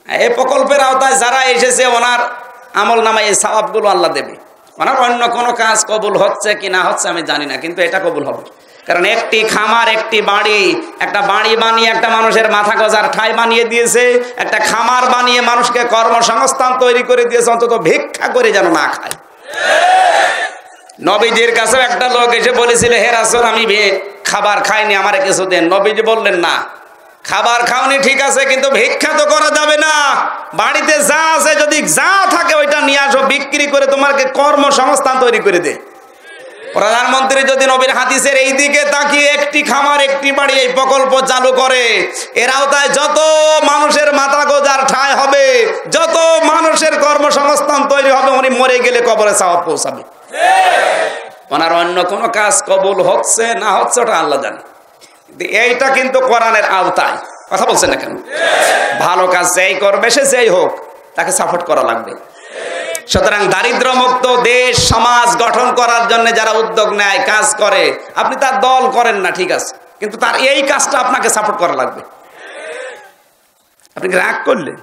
এই প্রকল্পের আওতায় যারা এসেছে ওনার আমল নামায় এই সওয়াবগুলো আল্লাহ দেবে। ওনার অন্য কোনো কাজ কবুল হচ্ছে কি না হচ্ছে আমি জানি না, কিন্তু এটা কবুল হবে। কারণ একটি খামার একটি বাড়ি, একটা বাড়ি বানিয়ে একটা মানুষের মাথা গোজার ঠাঁই বানিয়ে দিয়েছে, একটা খামার বানিয়ে মানুষকে কর্মসংস্থান তৈরি করে দিয়েছে, অন্তত ভিক্ষা করে যেন না খায়। নবীজির কাছে একটা লোক এসে বলেছিল, হে রাসূল আমি খাবার খাইনি, আমারে কিছু দেন। নবীজি বললেন না, খাবার খাওনি ঠিক আছে, কিন্তু ভিক্ষা তো করা যাবে না। বাড়িতে যা আছে যদি যা থাকে ওইটা নিয়ে আসো, বিক্রি করে তোমাকে কর্মসংস্থান তৈরি করে দে। প্রধানমন্ত্রী যদি নবীর হাদিসের এই দিকে তাকিয়ে একটি খামার একটি বাড়ি এই প্রকল্প চালু করে, এর আওতায় যত মানুষের মাথা গোজার ঠাঁই হবে, যত মানুষের কর্মসংস্থান তৈরি হবে, উনি মরে গেলে কবরে সওয়াব পৌঁছাবে। ওনার অন্য কোনো কাজ কবুল হচ্ছে না হচ্ছে ওটা আল্লাহ জানে, এইটা কিন্তু কোরআনের আওতায়। কথা বলছেন না কেন? ভালো কাজ যেই করবে সে যেই হোক তাকে সাপোর্ট করা লাগবে। সুতরাং দারিদ্র মুক্ত দেশ সমাজ গঠন করার জন্য যারা উদ্যোগ নেয়, কাজ করে, আপনি তার দল করেন না ঠিক আছে, কিন্তু তার এই কাজটা আপনাকে সাপোর্ট করা লাগবে। আপনি রাগ করলেন?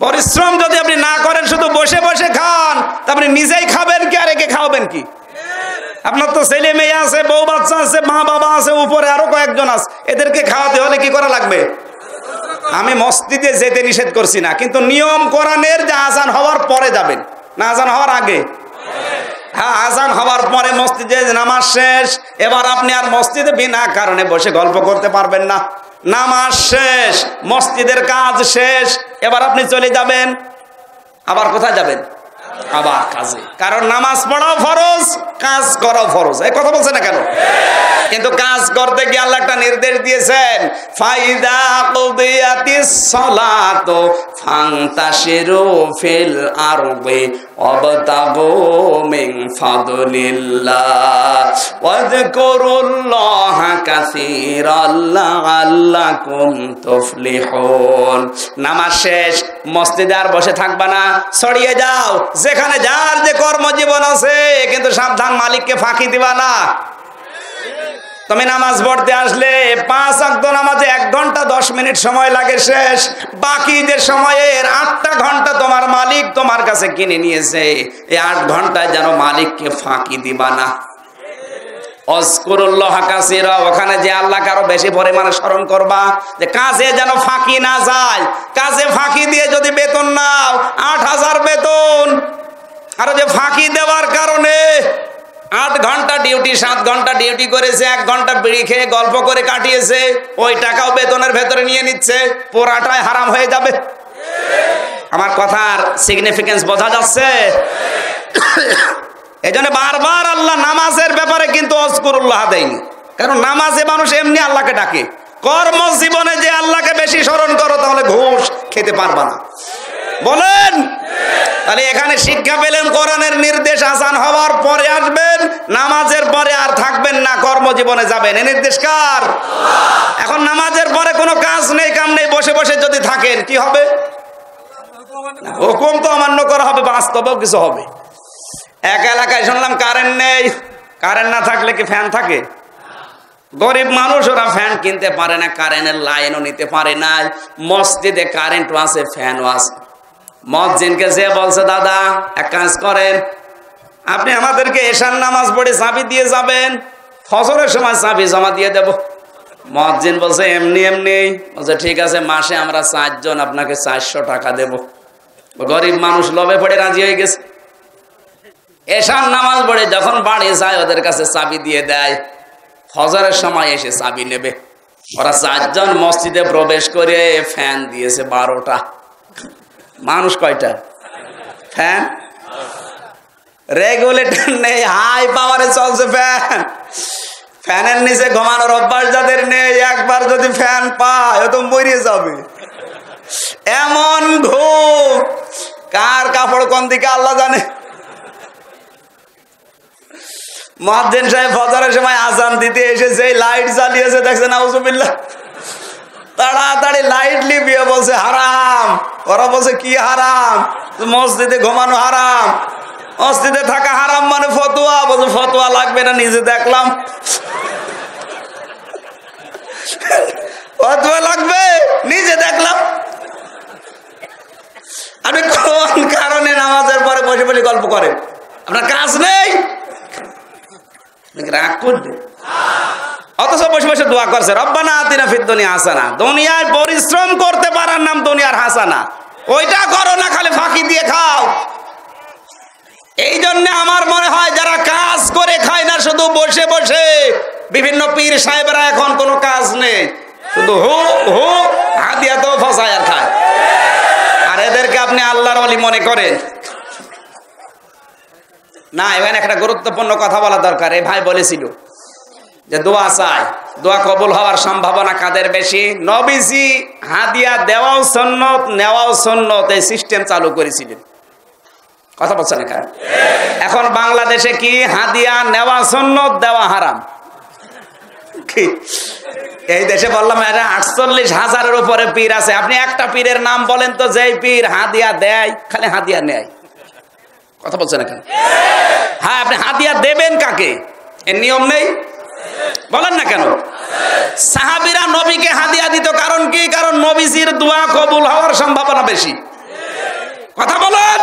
পরিশ্রম যদি আপনি না করেন, শুধু বসে বসে খান, তা আপনি নিজেই খাবেন কি আর একে খাওয়াবেন কি? আপনার তো ছেলে মেয়ে আছে, বউ বাচ্চা আছে, মা বাবা আছে, উপরে আরো কয়েকজন আছে, এদেরকে খাওয়াতে হলে কি করা লাগবে? আমি মসজিদে যেতে নিষেধ করছি না, কিন্তু নিয়ম কোরআনের যে আজান হওয়ার পরে যাবেন, না আজান হওয়ার আগে? হ্যাঁ, আজান হওয়ার পরে মসজিদে নামাজ শেষ। এবার আপনি আর মসজিদে বিনা কারণে বসে গল্প করতে পারবেন না। নামাজ শেষ, মসজিদের কাজ শেষ, এবার আপনি চলে যাবেন। আবার কোথায় যাবেন? আবার কাজে। কারণ নামাজ পড়াও ফরজ, কাজ করাও ফরজ। এই কথা বলছে না কেন? কিন্তু কাজ করতে গিয়ে আল্লাহ একটা নির্দেশ দিয়েছেন, ফাইদা কুদিয়াতিস সালাতু ফান্তাশিরু ফিল আরদি ওয়াবতাগু মিন ফাদলিল্লাহ ওয়াযকুরুল্লাহা কাসীরান লাআল্লাকুম তুফলিহুন। নামাজ শেষ, মসজিদে আর বসে থাকবা না, ছড়িয়ে যাও যেখানে যার যে কর্মজীবন আছে, কিন্তু সাবধান মালিককে ফাঁকি দিবা না। তুমি নামাজ পড়তে আসলে 5 ওয়াক্ত নামাজে 1 ঘন্টা 10 মিনিট সময় লাগে শেষ, বাকি যে সময়ের 8টা ঘন্টা তোমার মালিক তোমার কাছে কিনে নিয়েছে, এই 8 ঘন্টায় যেন মালিককে ফাঁকি দিবা না। অযকুরুল্লাহ কাসীরা, ওখানে যে আল্লাহকে আরো বেশি পরিমাণে স্মরণ করবা, যে কাজে যেন ফাঁকি না যায়। কাজে ফাঁকি দিয়ে যদি বেতন নাও 8000 বেতন, আর যে ফাঁকি দেওয়ার কারণে 8 ঘন্টা ডিউটি 7 ঘন্টা ডিউটি করেছে, 1 ঘন্টা বিড়ি খেয়ে গল্প করে কাটিয়েছে, ওই টাকাও বেতনের ভেতরে নিয়ে নিচ্ছে, পুরাটাই হারাম হয়ে যাবে। আমার কথার সিগনিফিকেন্স বোঝা যাচ্ছে? এই জন্য বারবার আল্লাহ নামাজের ব্যাপারে কিন্তু অযকুরুল্লাহ দেয়নি, কারণ নামাজে মানুষ এমনি আল্লাহকে ডাকে। কর্মজীবনে যে আল্লাহকে বেশি স্মরণ করো, তাহলে ঘুষ খেতে পারবা না। বলেন, তাহলে এখানে শিক্ষা পেলেন কোরআনের নির্দেশ আজান হওয়ার পরে আসবেন, নামাজের পরে আর থাকবেন না, কর্মজীবনে যাবেন। এই নির্দেশ কার? এখন নামাজের পরে কোনো কাজ নেই, কাম নেই, বসে বসে যদি থাকেন কি হবে? হুকুম তো অমান্য করা হবে, বাস্তবেও কিছু হবে। এক এলাকায় শুনলাম কারেন্ট নেই। কারেন্ট না থাকলে কি ফ্যান থাকে? গরিব মানুষ, ওরা ফ্যান কিনতে পারে না, কারেন্টের লাইনও নিতে পারে না। মসজিদে কারেন্টও আছে, ফ্যানও আছে। মসজিদকে যে বলছে, দাদা এক কাজ করেন, আপনি আমাদেরকে এশার নামাজ পড়ে চাবি দিয়ে যাবেন, ফজরের সময় চাবি জমা দিয়ে দেব। মসজিদ বলছে এমনি এমনি। বলছে ঠিক আছে, মাসে আমরা 4 জন, আপনাকে 400 টাকা দেব। গরিব মানুষ লোভে পড়ে রাজি হয়ে গেছে। এশার নামাজ পড়ে যখন বাড়ি যায়, ওদের কাছে চাবি দিয়ে দেয়। ফজরের সময় এসে চাবি নেবে। ওরা 4 জন মসজিদে প্রবেশ করে ফ্যান দিয়েছে 12টা। মানুষ কয়টা? ফ্যান রেগুলেটর নেই, হাই পাওয়ারে চলছে ফ্যান। ফ্যানের নিচে ঘুমানোর অভ্যাস যাদের নেই, একবার যদি ফ্যান পায় ও তো মরে যাবে। এমন ঘুম, কার কাপড় কোন দিকে আল্লাহ জানে। মুয়াজ্জিন সাহেব ফজরের সময় আজান দিতে এসেছে, লাইট জ্বালিয়েছে, দেখছে নাউজুবিল্লাহ, তাড়াতাড়ি লাইট লিভিয়ে বলছে হারাম। ওরা বলছে কি হারাম? মসজিদে ঘুমানো হারাম, মসজিদে থাকা হারাম মানে ফতোয়া। বলছে ফতোয়া লাগবে না, নিজে দেখলাম। ফতোয়া লাগবে, নিজে দেখলাম। আপনি কোন কারণে নামাজের পরে বসে বসে গল্প করেন? আপনার কাজ নেই, রাগ করবে। অথচ বসে বসে দোয়া করছে রব্বানা আতিনা ফিদ দুনিয়া হাসানা। দুনিয়ায় পরিশ্রম করতে পারার নাম দুনিয়ার হাসানা। ওইটা করো না, খালি ফাঁকি দিয়ে খাও। এই জন্য আমার মনে হয় যারা কাজ করে খায় না, শুধু বসে বসে, বিভিন্ন পীর সাহেবরা এখন কোনো কাজ নেই, শুধু হু হু হাদিয়া তো ফসায় আর খায়। আর এদেরকে আপনি আল্লাহর ওলি মনে করেন না? এখানে একটা গুরুত্বপূর্ণ কথা বলা দরকার। এই ভাই বলেছিল যে দোয়া চাই, দোয়া কবুল হওয়ার সম্ভাবনা কাদের বেশি? নবীজি হাদিয়া দেওয়াও সুন্নত, নেওয়াও সুন্নত, এই সিস্টেম চালু করেছিলেন। কথা বলছেন এখানে? এখন বাংলাদেশে কি হাদিয়া নেওয়া সুন্নত, দেওয়া হারাম? কি এই দেশে বললাম 48,000-এর উপরে পীর আছে। আপনি একটা পীরের নাম বলেন তো, যেই পীর হাদিয়া দেয়, খালি হাদিয়া নেয়। কথা বলছেন এখানে? হ্যাঁ, আপনি হাদিয়া দেবেন কাকে? এর নিয়ম নেই? বলেন না কেন? সাহাবীরা নবীকে হাদিয়া দিত, কারণ কি? কারণ নবীজির দোয়া কবুল হওয়ার সম্ভাবনা বেশি। কথা বলেন।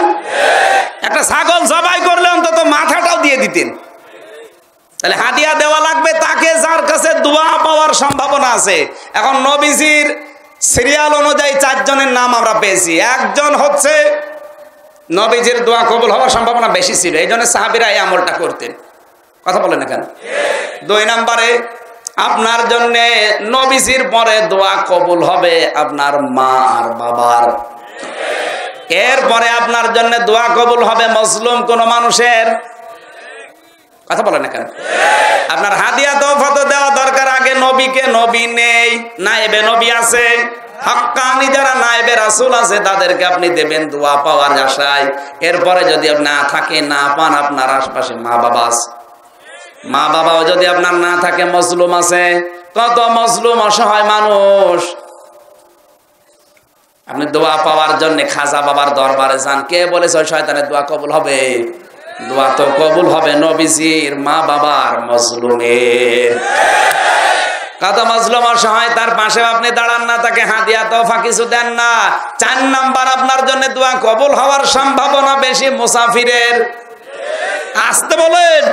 একটা ছাগল জবাই করলে অন্তত মাথাটাও দিয়ে দিতেন। তাহলে হাদিয়া দেওয়া লাগবে তাকে যার কাছে দোয়া পাওয়ার সম্ভাবনা আছে। এখন নবীজির সিরিয়াল অনুযায়ী 4 জনের নাম আমরা পেয়েছি। একজন হচ্ছে নবীজির দোয়া কবুল হওয়ার সম্ভাবনা বেশি ছিল, এই জন্য সাহাবীরা এই আমলটা করতেন। কথা বলেন না কেন? 2 নম্বরে, আপনার জন্য নবীজির পরে দোয়া কবুল হবে আপনার মা আর বাবার। এরপরে আপনার জন্য দোয়া কবুল হবে মজলুম কোন মানুষের। কথা বলেন না কেন? আপনার হাদিয়া তোফা তো দেওয়া দরকার আগে নবীকে। নবী নেই, নায়েবে নবী আছে, হক্কানি যারা নায়েবে রাসূল আছে, তাদেরকে আপনি দেবেন দোয়া পাওয়ার আশায়। এরপরে যদি না থাকে, না পান, আপনার আশপাশে মা বাবা আছে, মা বাবাও যদি আপনার না থাকে, মজলুম আছে। কত মজলুম অসহায় মানুষ। আপনি দোয়া পাওয়ার জন্য খাজা বাবার দরবারে যান। কে বলেছে ওই শয়তানের দোয়া কবুল হবে? দোয়া তো কবুল হবে নবীজির, মা বাবার, মজলুমের। কত মজলুম অসহায়, তার পাশে আপনি দাঁড়ান না, তাকে হাদিয়া তোফা কিছু দেন না। 4 নাম্বার, আপনার জন্য দোয়া কবুল হওয়ার সম্ভাবনা বেশি মুসাফিরের। আসতে বলেন।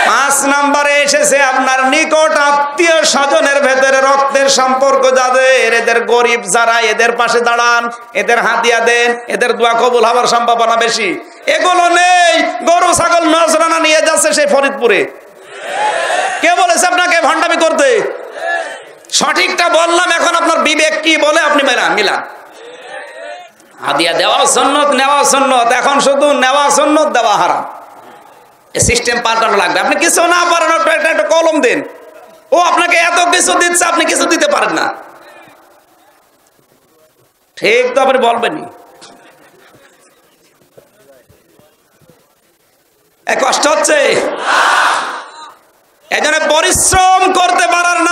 5 নম্বরে এসেছে আপনার নিকট আত্মীয় স্বজনের ভেতরে রক্তের সম্পর্ক যাদের, এদের গরিব যারা, এদের পাশে দাঁড়ান, এদের হাদিয়া দেন, এদের দোয়া কবুল হওয়ার সম্ভাবনা বেশি। এগুলো নেই, গরু ছাগল নজরানা নিয়ে যাচ্ছে সেই ফরিদপুরে। কে বলেছে আপনাকে ভণ্ডামি করতে? সঠিকটা বললাম, এখন আপনার বিবেক কি বলে আপনি মিলান। হাদিয়া দেওয়া সুন্নত, নেওয়া সুন্নত। এখন শুধু নেওয়া সুন্নত, দেওয়া হারাম। সিস্টেম পাল্টানো লাগবে। আপনি কিছু না পারেন, একটা কলম দেন, ও আপনাকে এত কিছু দিচ্ছে, আপনি কিছু দিতে পারেন না, ঠিক তো আপনি বলবেনই। কষ্ট হচ্ছে? এজন্য পরিশ্রম করতে পারার না